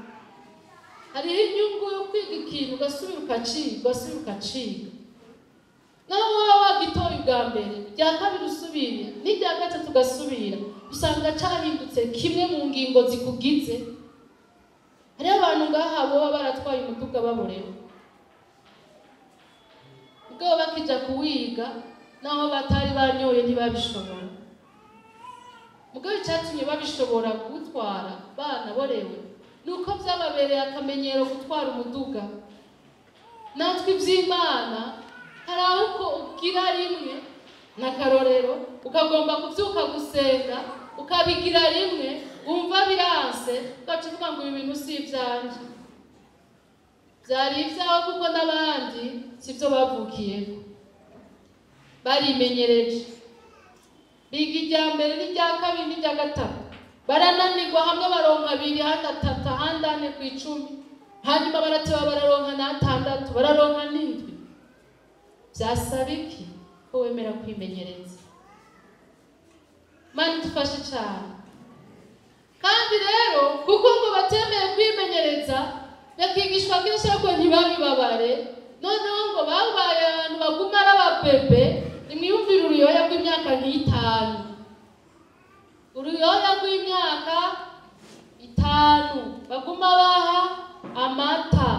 hariho inyungu yo kwiga ikintu ugasubira ukaciga. Naho waba wagitoye ubwa mbere, rya kabiri usubire, n'irya gatatu ugasubira, usanga cahindutse kimwe mu ngingo zikugize. Hariho abantu ngaha boba baratwaye umuduga baborewe, ubwo bakija kuwiga naho batari banyoye ntibabishobora. Mugabo icyatumye babishobora gutwara banaborewe nuko byababereye akamenyero gutwara umuduga. Natwe iby'Imana hari aho uko ugira rimwe n'akarorero, ukagomba kubyuka gusenga ukabigira rimwe, wumva biranse, ugaca uvuga ngo ibi bintu si ibyanje. Byari ibyawe kuko n'abandi sibyo bavukiyeho, barimenyereje. Biga irya mbere n'irya kabiri n'irya gatatu, barananirwa, hamwe baronka 2, ahandi 3, ahandi 4 ku 10, hanyuma barateba bararonka n'6, bararonka n'7. Byasaba iki ko wemera kwimenyereza? Mani tufashe cyane. Kandi rero kuko ngo batemeye kwimenyereza, bakigishwa kenshi ko ntibabibabare, noneho ngo babaye abantu baguma ari ababebe. Nimwiyumvira uruyoya rw'imyaka nk'itanu, uruyoya rw'imyaka 5 baguma baha amata,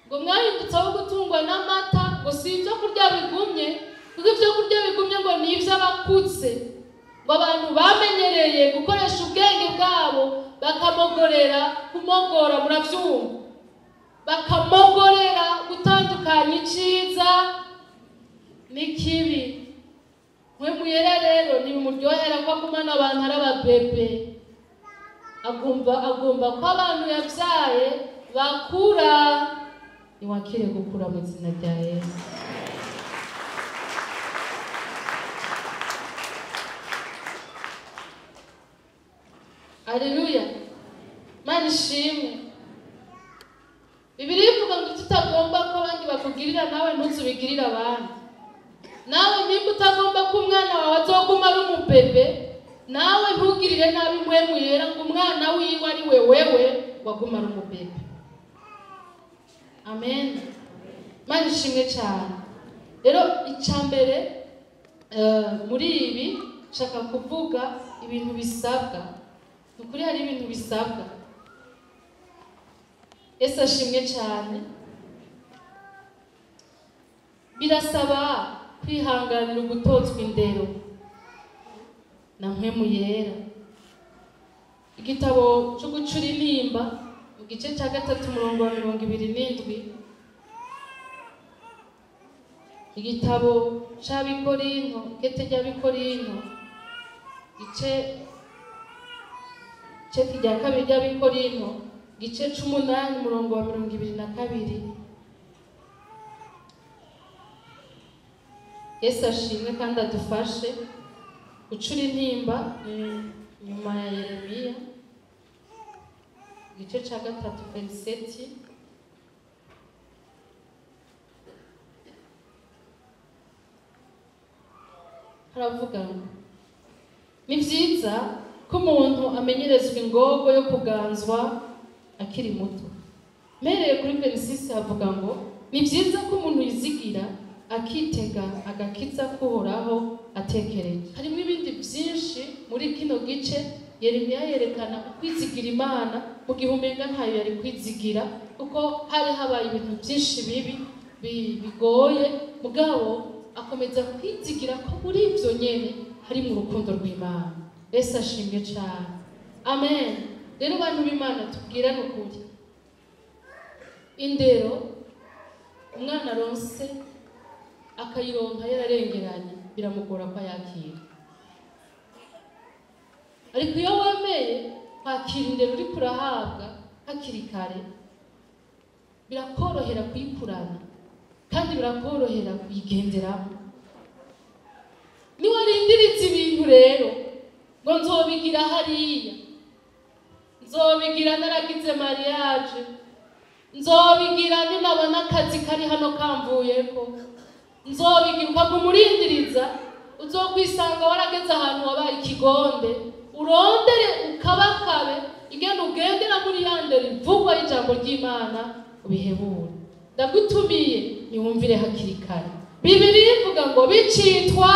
ngo mwahindutse aho gutungwa n'amata, ngo si ibyo kurya bigumye, kuko ibyo kurya bigumye ngo ni iby'abakutse, ngo abantu bamenyereye gukoresha ubwenge bwabo kumogora, murabyumva, bakamogorera gutandukanya iciza n'ikibi. Mwe muyera rero ni muryohera ko kumana abantu ari ababebe, agomba ko abantu yabyaye bakura. Niwakire gukura mu izina rya Yesu. Haleluya. Mana ishimwe. Bibiliya ivuga ngo tutagomba ko abandi bakugirira nawe ntuzubigirira abandi. Nawe nimba utagomba ko umwana wawe azoguma ari umubebe, nawe ntugirire nabi mpwemu yera ngo umwana wiwe ari wewe waguma ari umubebe. amen. Imana ishimwe cyane. Rero icyambere muri ibi nshaka kuvuga ibintu bisabwa. Nukuri hari ibintu bisabwa. Yesu ashimwe cyane. Birasaba kwihanganira ugutozwa indero na mpwemu yera. Igitabo cyo gucura intimba mu gice cya 3 umurongo wa 27, igitabo cy'Abikorinto, kete ry'Abikorinto gice rya 2 ry'Abikorinto gice 8 umurongo wa 22. Yesu ashimwe kandi adufashe gucura intimba nyuma ya Yeremiya igice cya 3 verseti. Haravuga ngo ni byiza ko umuntu amenyerezwa ingogo yo kuganzwa akiri muto. Mpereye kuri Genesis havuga ngo ni byiza ko umuntu yizigira akitega agakiza kuhoraho atekereje. Harimo ibindi byinshi muri kino gice. Yeremiya yerekana ukwizigira Imana mu gihe umenga ntayo yari kwizigira, kuko hari habaye ibintu byinshi bibi bigoye, mugabo akomeza kwizigira ko muri ibyo nyene hari mu rukundo rw'Imana. Yesu ashimwe cyane, amen. Rero bantu b'Imana tubwirane ukuri, indero umwana aronse akayironka yararengeranye biramugora ko yakira. Ariko iyo wemeye kwakira indero uri kurahabwa hakiri kare, birakorohera kuyikurana kandi birakorohera kuyigenderamo. Niwarindiriza ibintu rero ngo nzobigira hariya, nzobigira naragize mariage, nzobigira ninabona akazi kari hano kamvuyeko, nzobigira ukagumurindiriza, uzokwisanga warageze ahantu wabaye ikigonde, urondere ukabakabe igenda ugendera muri yandere ivugwa y'ijambo ry'Imana ubihebure. Ndagutumiye niwumvire hakiri kare. Bibiliya ivuga ngo bicitwa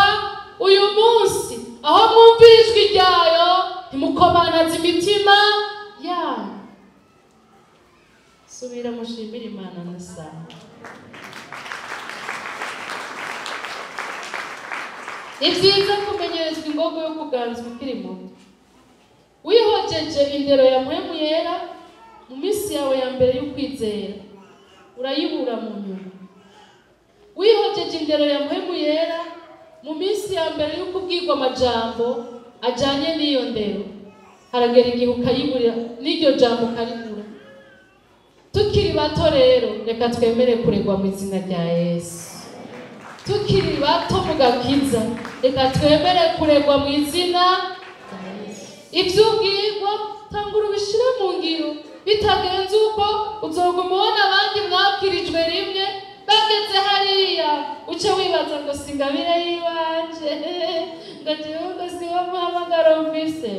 uyu munsi aho mwumvira ijwi ryayo ntimukomanaze imitima yanyu. Subira mushimire Imana nasaha. Ni byiza kumenyerezwa ingogo yo kuganzwa ukiri muto. Wihojeje indero ya mpwemu yera mu minsi yawe ya mbere y'ukwizera, urayibura mu nyuma. Wihojeje indero ya mpwemu yera mu minsi ya mbere y'ukubwirwa amajambo ajanye n'iyo ndero, haragera igihe ukayibura n'iryo jambo ukaribura. Tukiri bato rero reka twemere kuregwa mu izina rya Yesu. Tukiri bato mu gakiza reka twemere kuregwa mu izina rya Yesu. Ibyo ubwirwa tangura ubishire mu ngiro, bitagenze uko uzoguma ubona abandi mwakirijwe rimwe bageze hariya uce wibaza ngo singabire yiwanje ngo jewe siwo muhamagaro mfise.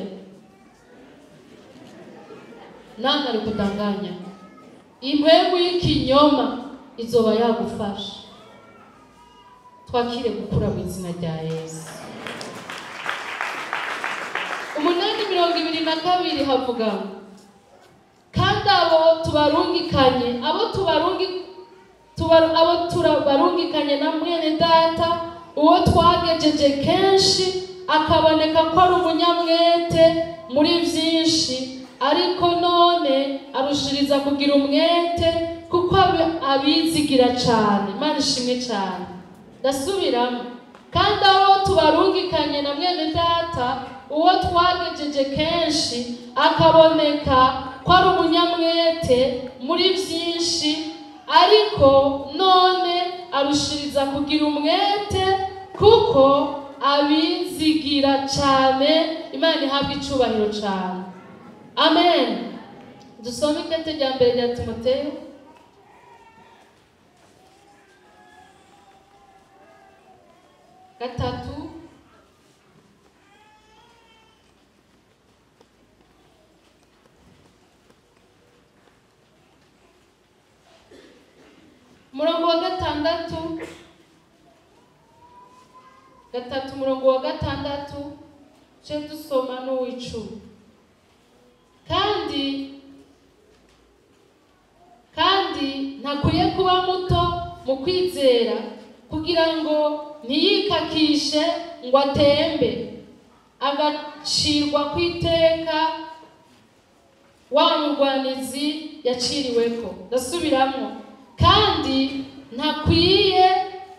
Nani ari kudanganya? Impwemu y'ikinyoma izoba yagufasha. Twakire gukura mu izina rya Yesu. 8:22 havuga kandi abo tubarungikanye na mwene data uwo twagejeje kenshi akaboneka ko ari umunyamwete muri byinshi, ariko none arushiriza kugira umwete kuko abizigira cyane. Imana ishimwe cyane. Ndasubiramo, kandi abo tubarungikanye na mwene data uwo twagejeje kenshi akaboneka ko ari umunyamwete muri byinshi, ariko none arushiriza kugira umwete kuko abizigira cyane. Imana ihabwe icubahiro cyane, amen. Dusome ikete rya mbere rya Timoteyo gatatu umurongo wa gatatu umurongo wa gatandatu cyo dusoma n'uw'icumi. kandi ntakwiye kuba muto mu kwizera kugira ngo ntiyikakishe ngo atembe agacirwa ku iteka wa murwanizi yaciriweko. Ndasubiramo, kandi ntakwiye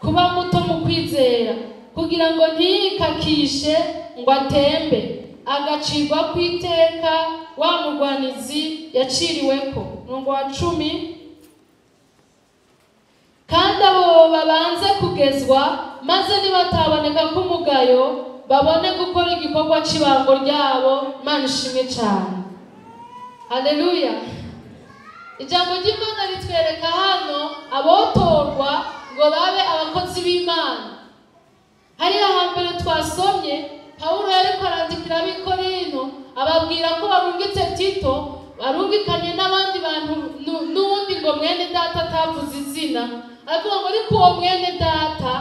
kuba muto mu kwizera kugira ngo ntiyikakishe ngo atembe agacirwa ku iteka wa murwanizi yaciriweko. Umurongo wa 10, kandi abo babanze kugezwa maze nibataboneka k'umugayo babone gukora igikorwa cy'ibango ryabo. Imana ishimwe cyane. Haleluya. Ijambo ry'Imana ritwereka hano abotorwa ngo babe abakozi b'Imana. Hariya hambere twasomye Pawulo yariko arandikira ab'Ikorinto ababwira ko barungitse Tito barungikanye n'abandi bantu n'undi ngo mwene data atavuze izina, avuga ngo ariko uwo mwene data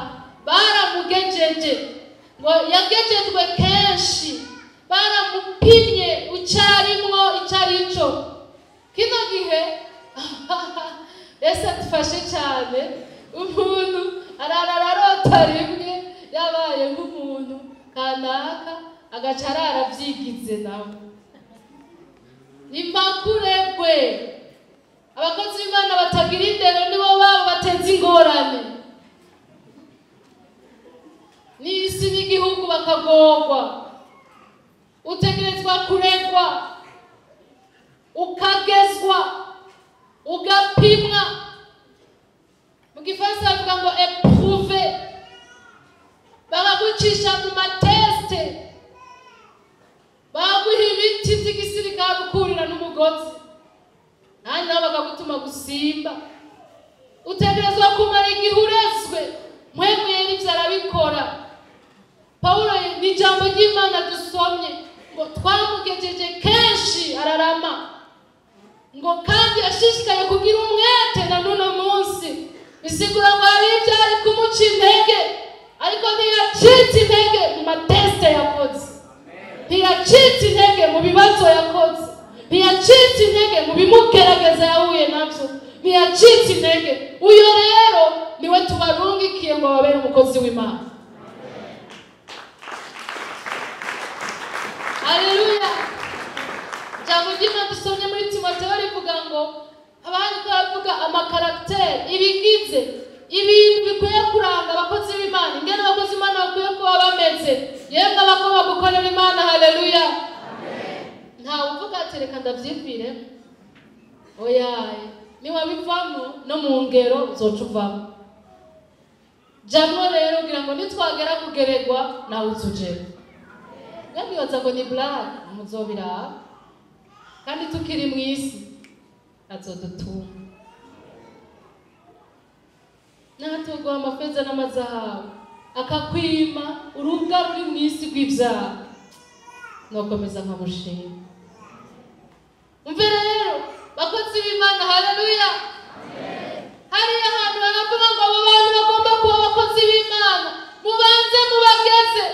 baramugejeje ngo yagejejwe kenshi, baramupimye icyarimwo icyarico. Kino gihe ese dufashe cyane, umuntu arararota rimwe yabaye nk'umuntu kanaka agaca ararabyigize nawe. Impakuregwe abakozi b'Imana batagira indero nibo babo bateza ingorane n'isi n'igihugu bakagorwa. Utegerezwa kuregwa, ukagezwa, ugapimwa. Mu Gifaransa bavuga ngo eprouve, bakagucisha mu mateste, baguha ibiti by'igisirikare ukurira n'umugozi, hanyuma nabo bakagutuma gusimba. Utegerezwa kumara igihe urezwe, mwemwe n'ibyo arabikora. Pawulo ni ijambo ry'Imana dusomye ngo twamugejeje kenshi ararama, ngo kandi ashishikaye kugira umwete na n'uno munsi. Bisigura ngo hari ibyari kumuca intege, ariko ntiyacitse intege mu mateste yakoze, ntiyacitse intege mu bibazo yakoze, ntiyacitse intege mu bimugerageza yahuye nabyo, ntiyacitse intege. Uyo rero niwe tubarungikiye ngo babere umukozi w'Imana. Haleluya. Jambo ry'Imana dusomye muri Timoteyo rivuga ngo abandi bavuga amakaraktere, ibigize ibintu bikwiye kuranga abakozi b'Imana, ingene abakozi b'Imana bakwiye kuba bameze, yemwe abakobwa gukorera Imana. Haleluya. Nta uvuga ati reka ndabyivire, oyaye niwabivamo no mu ngero uzoca uvamo. Jambo rero kugira ngo nitwagera kugeregwa nawe uzujere. Yabibaza ngo ni blague, muzobira kandi tukiri mu isi azodutuma. Natugwa amafeza n'amazahabu akakwima urubwa ruri mu isi rw'ibyaha, nokomeza nkamushima. Umve rero bakozi b'Imana. Haleluya. Hariya ahantu baravuga ngo abo bantu bagomba kuba abakozi b'Imana, mubanze mubageze,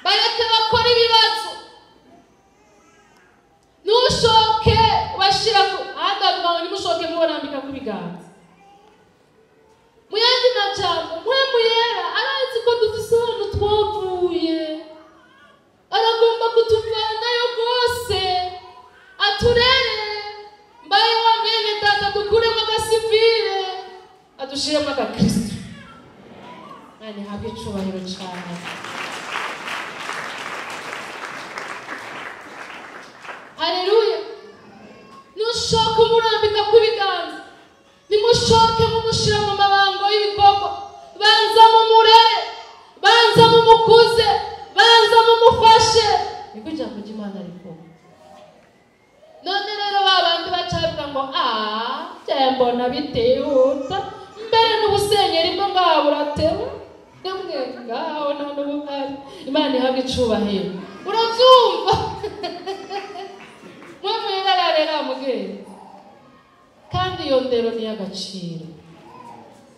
bareke bakora ibibazo. Nushoke ubashira ku ahandi avuga ngo nimushoke mubarambika ku biganza. Mu yandi majambo mpwemu yera arazi ko dufise ahantu twavuye, aragomba kutuvanayo rwose aturere mbaye wa mwene data dukuremo agasivire adushiremo agakristo. Nani habe icubahiro cyane. Haleluya. Nushoke umurambika ku biganza, nimushoke mumushira mu mabango y'ibikorwa. Banza mumurere, banza mumukuze, banza mumufashe. Niko ijambo ry'Imana rivuga. None rero babandi bacavuga ngo mbona bitihuta, mbere n'ubusenyeri bwo ngaho buratewe, namwe ngaho nta n'ubukari. Imana ihabwe icubahiro. Uravyumva? Mwemwe yararera mugenzi. ndero ni y'agaciro,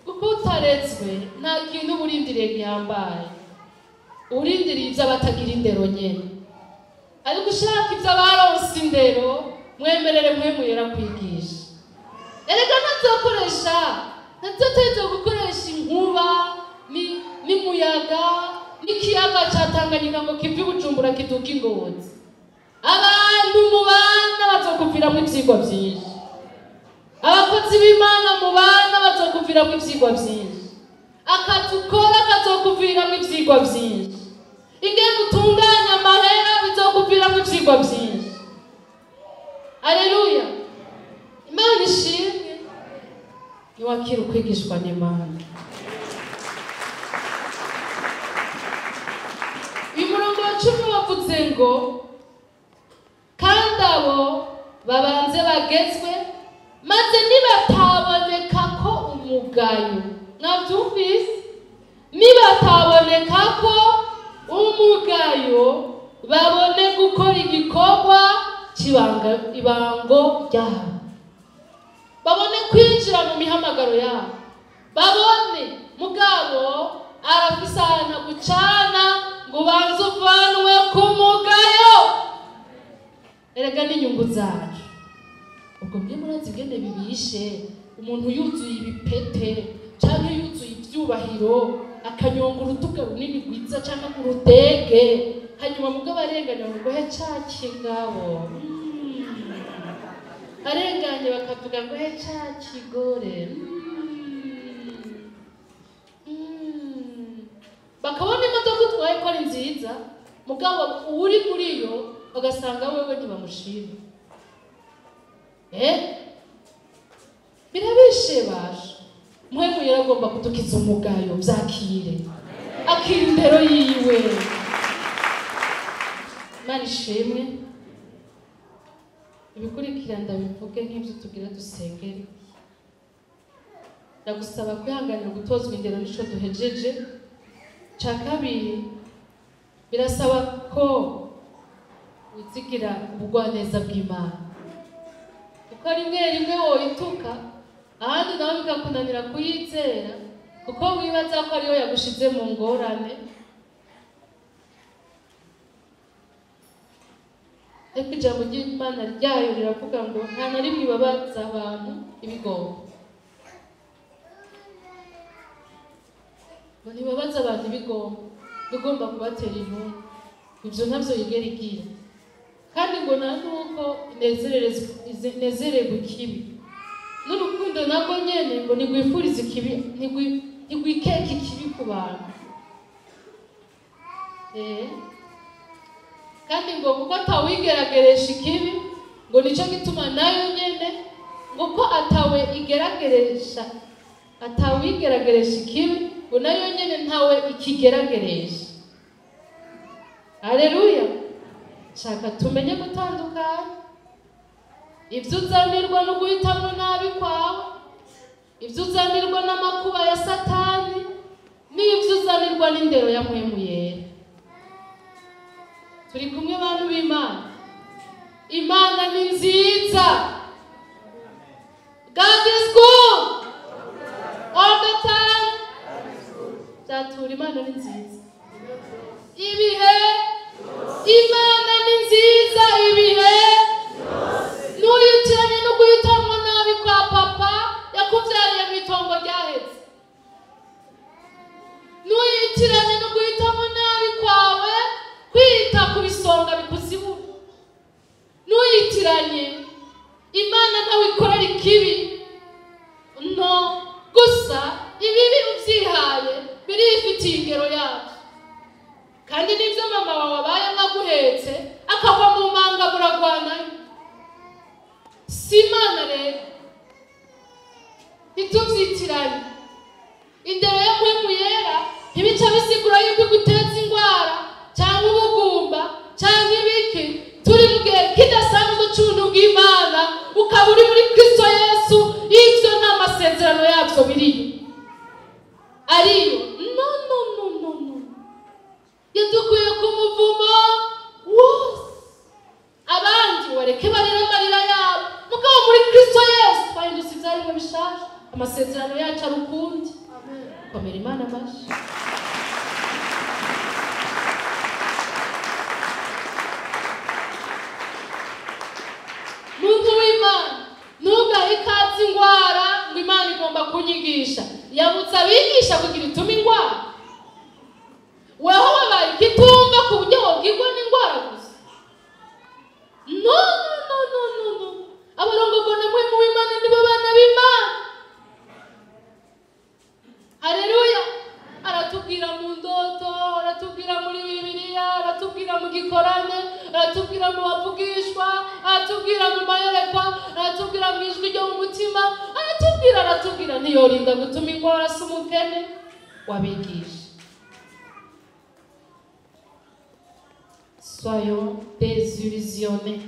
kuko utaretswe nta kintu urindiriye gihambaye, urindiriye iby'abatagira indero nyene. Ariko ushaka iby'abaronse indero, mwemerere mwemuyera kwigisha. Erega ntazoteza gukoresha inkuba n'umuyaga n'ikiyaga ca Tanganyika ngo kive i Bujumbura kiduka i Ngozi. Abantu mu bana bazokuviramwo ivyigwa vyinshi, abakozi b'Imana mu bana bazokuviramwo ivyigwa vyinshi, akazi ukora kazokuviramwo ivyigwa vyinshi, ingene utunganya amahera bizokuviramwo ivyigwa vyinshi. Haleluya, Imana ishimwe. Niwakira ukwigishwa n'Imana. Uyu murongo wa 10 wavuze ngo kandi abo babanze bagezwe, maze nibataboneka ko umugayo. Mwavyumvise? Nibataboneka ko umugayo, babone gukora igikorwa ibango ryabo, babone kwinjira mu mihamagaro yabo, babone mugabo arafise ahantu gucana ngo banze uvanwe ku mugayo. Erega n'inyungu zacu. Ubwo mwe murazi ingene bibishe umuntu yuzuye ibipete canke yuzuye ivyubahiro, akanyonga urutuga runini rwiza canke urutege, hanyuma mugabo arenganya ngo he caki ngabo, arenganye bakavuga ngo he caki gore, bakabona imodoka utwaye ko ari nziza, mugabo uri muri yo bagasanga wewe ntibamushima. Birabishe baje. Muhemu yaragomba kudukiza umugayo, byakire akira indero yiwe. Imana ishimwe. Ibikurikira ndabivuge nk'ibyo tugira dusengere. Ndagusaba kwihanganira gutozwa indero nico duhejeje. Ca kabiri, birasaba ko wizigira ubugwaneza bw'Imana, kuko rimwe woyituka, ahandi nawe bikakunanira kuyizera, kuko wibaza ko ariyo yagushize mu ngorane. Ariko ijambo ry'Imana ryayo riravuga ngo nta na rimwe ibabaza abantu ibigomba. Ngo ntibabaza abantu ibigomba, bigomba kubatera intuntu. Ibyo ntabyo yigera igira. Kandi ngo nta nuko inezererwe ikibi. N'urukundo nabwo nyene ngo ntigwifuriza ikibi, ntigwikeka ikibi ku bantu. Kandi ngo kuko atawigerageresha ikibi, ngo nico gituma nayo nyene ngo ko atawigerageresha ikibi, ngo nayo nyene ntawe ikigerageresha. Haleluya. Shaka tumenye gutandukanya ibyo uzanirwa no guhitamo nabi kwawe, ibyo uzanirwa n'amakuba ya Satani, n'ibyo uzanirwa n'indero ya Mpwemu Yera. Turi kumwe bantu b'Imana. Imana ni nziza. God is good all the time. Zatura Imana ni nziza ibihe. Imana ni nziza ibihe. Nuyitiranye no guhitamwo nabi kwa papa yakuvyariye mu itongo ryaheze. Nuyitiranye no guhitamwo nabi kwawe kwita ku bisonga bikuzibura. Nuyitiranye. Imana ntawe ikorera ikibi, no, gusa ibibi uvyihaye birifitiye ingero yavyo. Kandi nivyo mama wawe abaye nkaguhetse akava mu manga buragwanayo. Si Imana rero. Ntituvyitiranye. Indero ya Mpwemu Yera ntibica bisigura yuko iguteza ingwara cyangwa ubugumba cyangwa ibiki. Turi mu gihe kidasanzwe c'ubuntu bw'Imana, ukaba uri muri Kristo Yesu, ivyo nta masezerano yavyo biriyo. Ariyo no. Yadukuye ku muvumo wose. Abandi wareke barira amarira yabo, mugabo muri Kristo Yesu twahindutse ibyaremwe bishasha, amasezerano yacu ari ukundi. Komera Imana amashyi. Muntu w'Imana, ntugahe ikaze ingwara ngo Imana igomba kunyigisha. Yabutse abigisha kugira itume ingwara. Weho wabaye ikitumva ku buryo wabwirwa n'ingwara gusa. No. Abarongogona mwe mu Imana nibo bana b'Imana. Haleluya. Aratubwira mu ndoto, aratubwira muri Bibiliya, aratubwira mu gikorane, aratubwira mu bavugishwa, aratubwira mu mayerekwa, aratubwira mu ijwi ryo mu mutima, aratubwira ntiyorinda gutuma ingwara si umukene wabigisha. Soyons désillusionnés.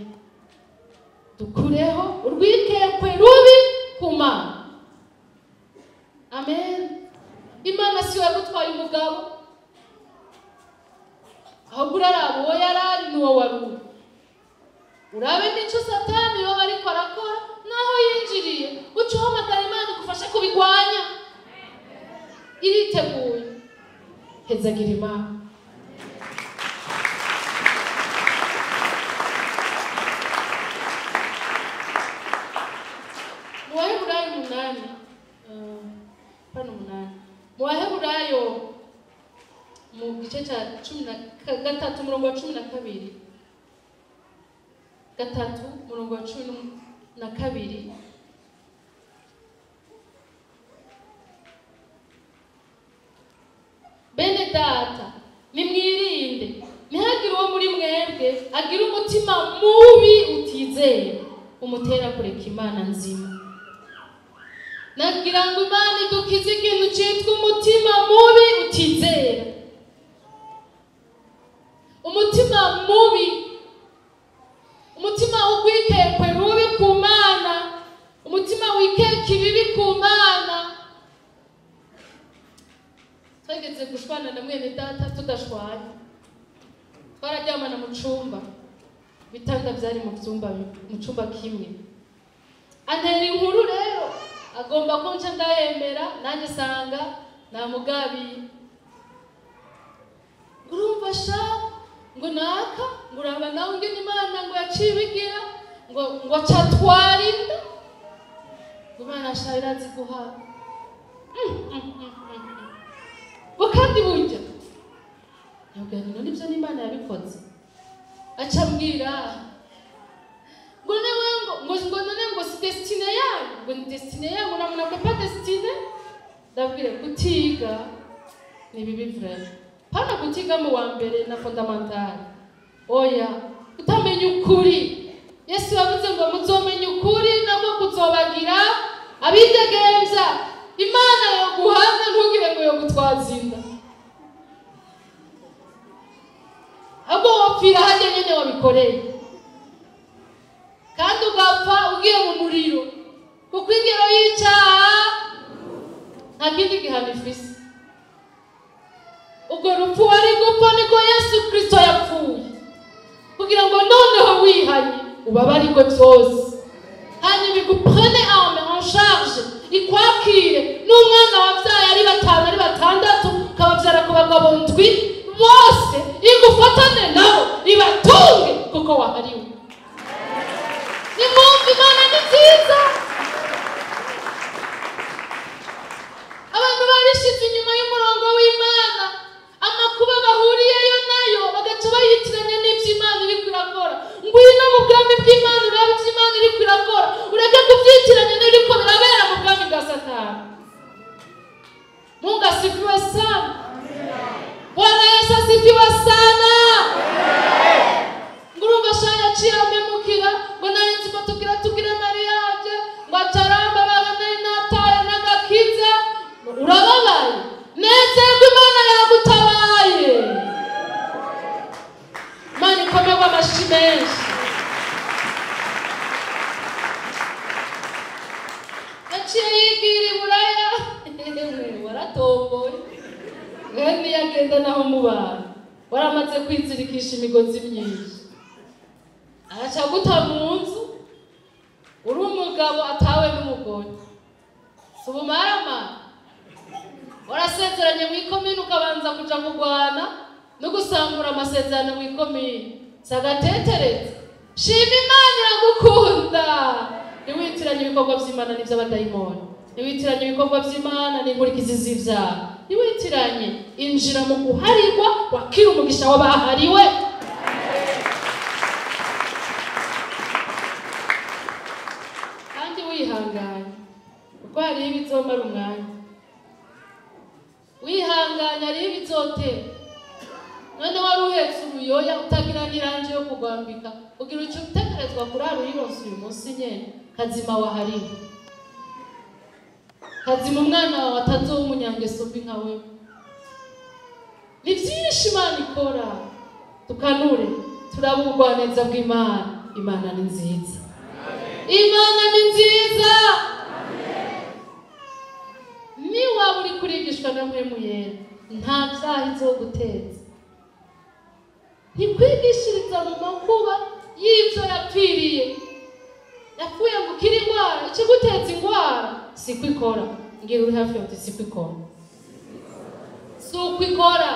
Dukureho urwikekwe rubi ku Mana. Amen. Imana si yagutwaye umugabo, ahubwo uraraba uwo yarari n'uwo wari uri. Urabe n'icyo Satani yoba ariko arakora naho yinjiriye, uca uhamagara Imana igufashe kubigwanya. Iriteguye. Hezagira Imana. Muwaheburayo mu gice cya 13 umurongo wa 12. 3 umurongo wa 12. Bene data, nimwirinde ntihagire uwo muri mwebwe agira umutima mubi utizeye umutera kureka Imana nzima. Nagira ngo Imana idukize ikintu cyitwa umutima mubi utizera. Umutima mubi, umutima ugwikekwe rubi ku Mana, umutima wikeka ibibi ku Mana. Twageze gushwana na mwene data tudashwanye, twararyamana mu cyumba, bitanda byari mu cyumba kimwe. Antera inkuru rero, agomba konca ndayemera, nanjye sanga namugabiye. Urumva sha ngo naka nguraba nawe ngene Imana ngo yacibigira ngo catwarinda ngo Imana sha irazi guha. Kandi burya ntabwo nibyo n'Imana yabikoze. Acambwira ngo newe ngo si destine yangu, ngo ni destine yangu na mnako pa destine. Ndabwire kutiga ni bibi vrai. Pana kutiga mu wa mbere na fondamental. Oya, utamenya ukuri. Yesu yavuze ngo muzomenya ukuri nako kuzobagira abidegemvya. Imana yo guhana ntugire ngo yo gutwazinda. Abo wapfira hajye nyene wabikoreye. Kandi ugapfa ugiye mu muriro. Kuko ingero y'icyaha nta kindi gihano ifise. Ubwo rupfu wari gupfa niko Yesu Kristo yapfuye, kugira ngo noneho wihanye ubabarirwe byose, hanyuma iguprene en charge, ikwakire n'umwana wabyaye ari 5 ari 6 kababyara ku bagabo ndwi bose, igufatane nabo ibatunge kuko wahariwe. Nimwumva Imana ni nziza. Abantu barishize inyuma y'umurongo w'Imana, amakuba bahuriyeyo nayo bagaca bayitiranya n'ibyo Imana iri kwirakora. Ngwino mu bwami bw'Imana urabe ibyo Imana iri kwirakora, ureke kubyitiranya n'ibiriko birabera mu bwami bwa Satani. Mungu asifiwe sana. Bwana Yesu asifiwe sana. Ngurumva shanya ciya memukira ngo nari nziko tugira mariage ngo ataramba bagane nataye nagakiza. Urababaye nezerwa Imana yagutabaye. Imana ikomerwa amashyi menshi. Yaciye yigira i Buraya waratomboye. Mwene yagenda naho mubana waramaze kwizirikisha imigozi myinshi. Araca guta mu nzu uri umugabo atawe n'umugore. Subumarama warasezeranye mu ikomine ukabanza kuja kugwana no gusambura amasezerano mu ikomine sagateteretse. Shima Imana iragukunda. Ntiwitiranye ibikorwa vy'Imana n'ivy'abadayimoni. Ntiwitiranye ibikorwa vy'Imana n'inkurikizi z'ivyaha. Ntiwitiranye, injira mu guharirwa wakira umugisha w'abahariwe. Kandi wihanganye kuko hariho ibizomara umwanya. Wihanganye hariho ibizotera. None wari uhetse uruyoya utagira n'iranje yo kugwambika ugira icyo utekerezwa kurara uyironse uyu munsi nyene kazima wahariwe. Kazima umwana wawe atazoba umunyangeso mbi nka wewe. Ni vyinshi Imana ikora. Tukanure turabugwaneza bw'Imana. Imana ni nziza. Imana ni nziza. Ni waba uri kurigishwa na mpwemu yera nta vyaha izoguteza. Ntikwigishiriza mu makuba y'ivyo yapfiriye. Yapfuye ngo ukiri ingwara ikiguteza ingwara siko ikora. Ngira uri hafi yote siko ikora. Suko ikora.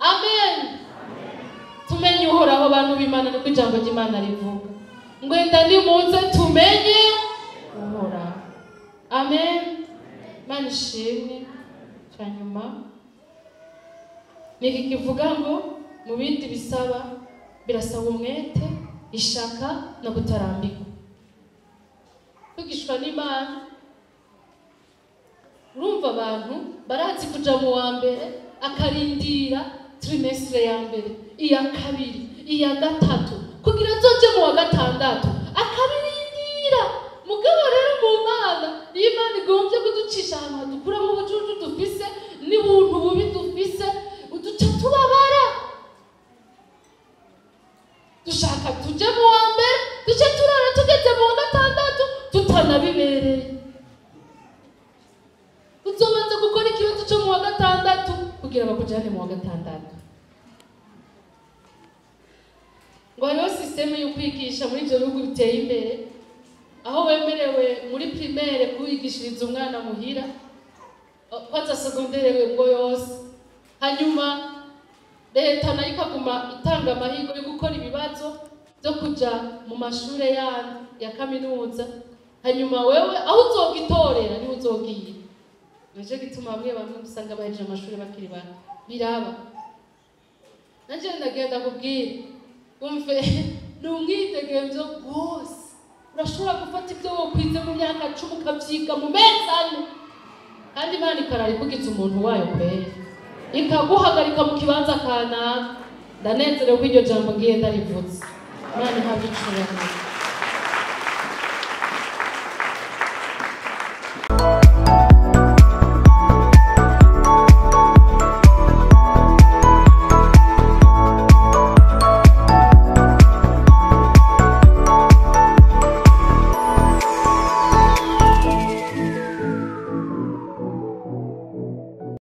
Amen. Tumenye uhoraho bantu b'Imana niko ijambo ry'Imana rivuga. Ngwenda nimuze tumenye uhoraho. Amen. Imana ishimwe. Cyanyuma niki kivuga ngo mu bindi bisaba birasaba umwete, ishaka no kutarambirwa. Kwigishwa n'Imana urumva abantu barazi kuja mu wa mbere akarindira trimestre ya mbere, iya kabiri, iya gatatu kugira azoje mu wa gatandatu akabirindira. Mugabo rero mu Mana iyo Imana igombye kuducisha ahantu hadukura mu bujuju dufise n'ibuntu bubi dufise uduca tubabara. Dushaka tuje mu wa mbere duce turara tugeze mu wa gatandatu tutanabibereye. Uzobanza gukora ikibazo cyo mu wa gatandatu kugira bakujane mu wa gatandatu. Ngo hariho systeme yo kwigisha muri ibyo bihugu biteye imbere aho wemerewe muri primaire kwigishiriza umwana muhira kwanza secondaire ngo yose, hanyuma leta nayo ikaguma itanga amahirwe yo gukora ibibazo byo kuja mu mashure ya kaminuza, hanyuma wewe aho uzogitorera niho uzogiye. Nico gituma bamwe usanga bahejeje amashuri bakiri bato biraba. Nanje ndagenda kubwira umve numwitegevyo bose urashobora gufata ibyo wokwize mu myaka 10 ukavyiga mu mezi 4 kandi Imana ikarari kugiza umuntu wayo kwera ikaguhagarika mu kibanza kanaka. Ndanezerewe ko iryo jambo ngiye ndarivuze. Imana ihabwe icubahiro.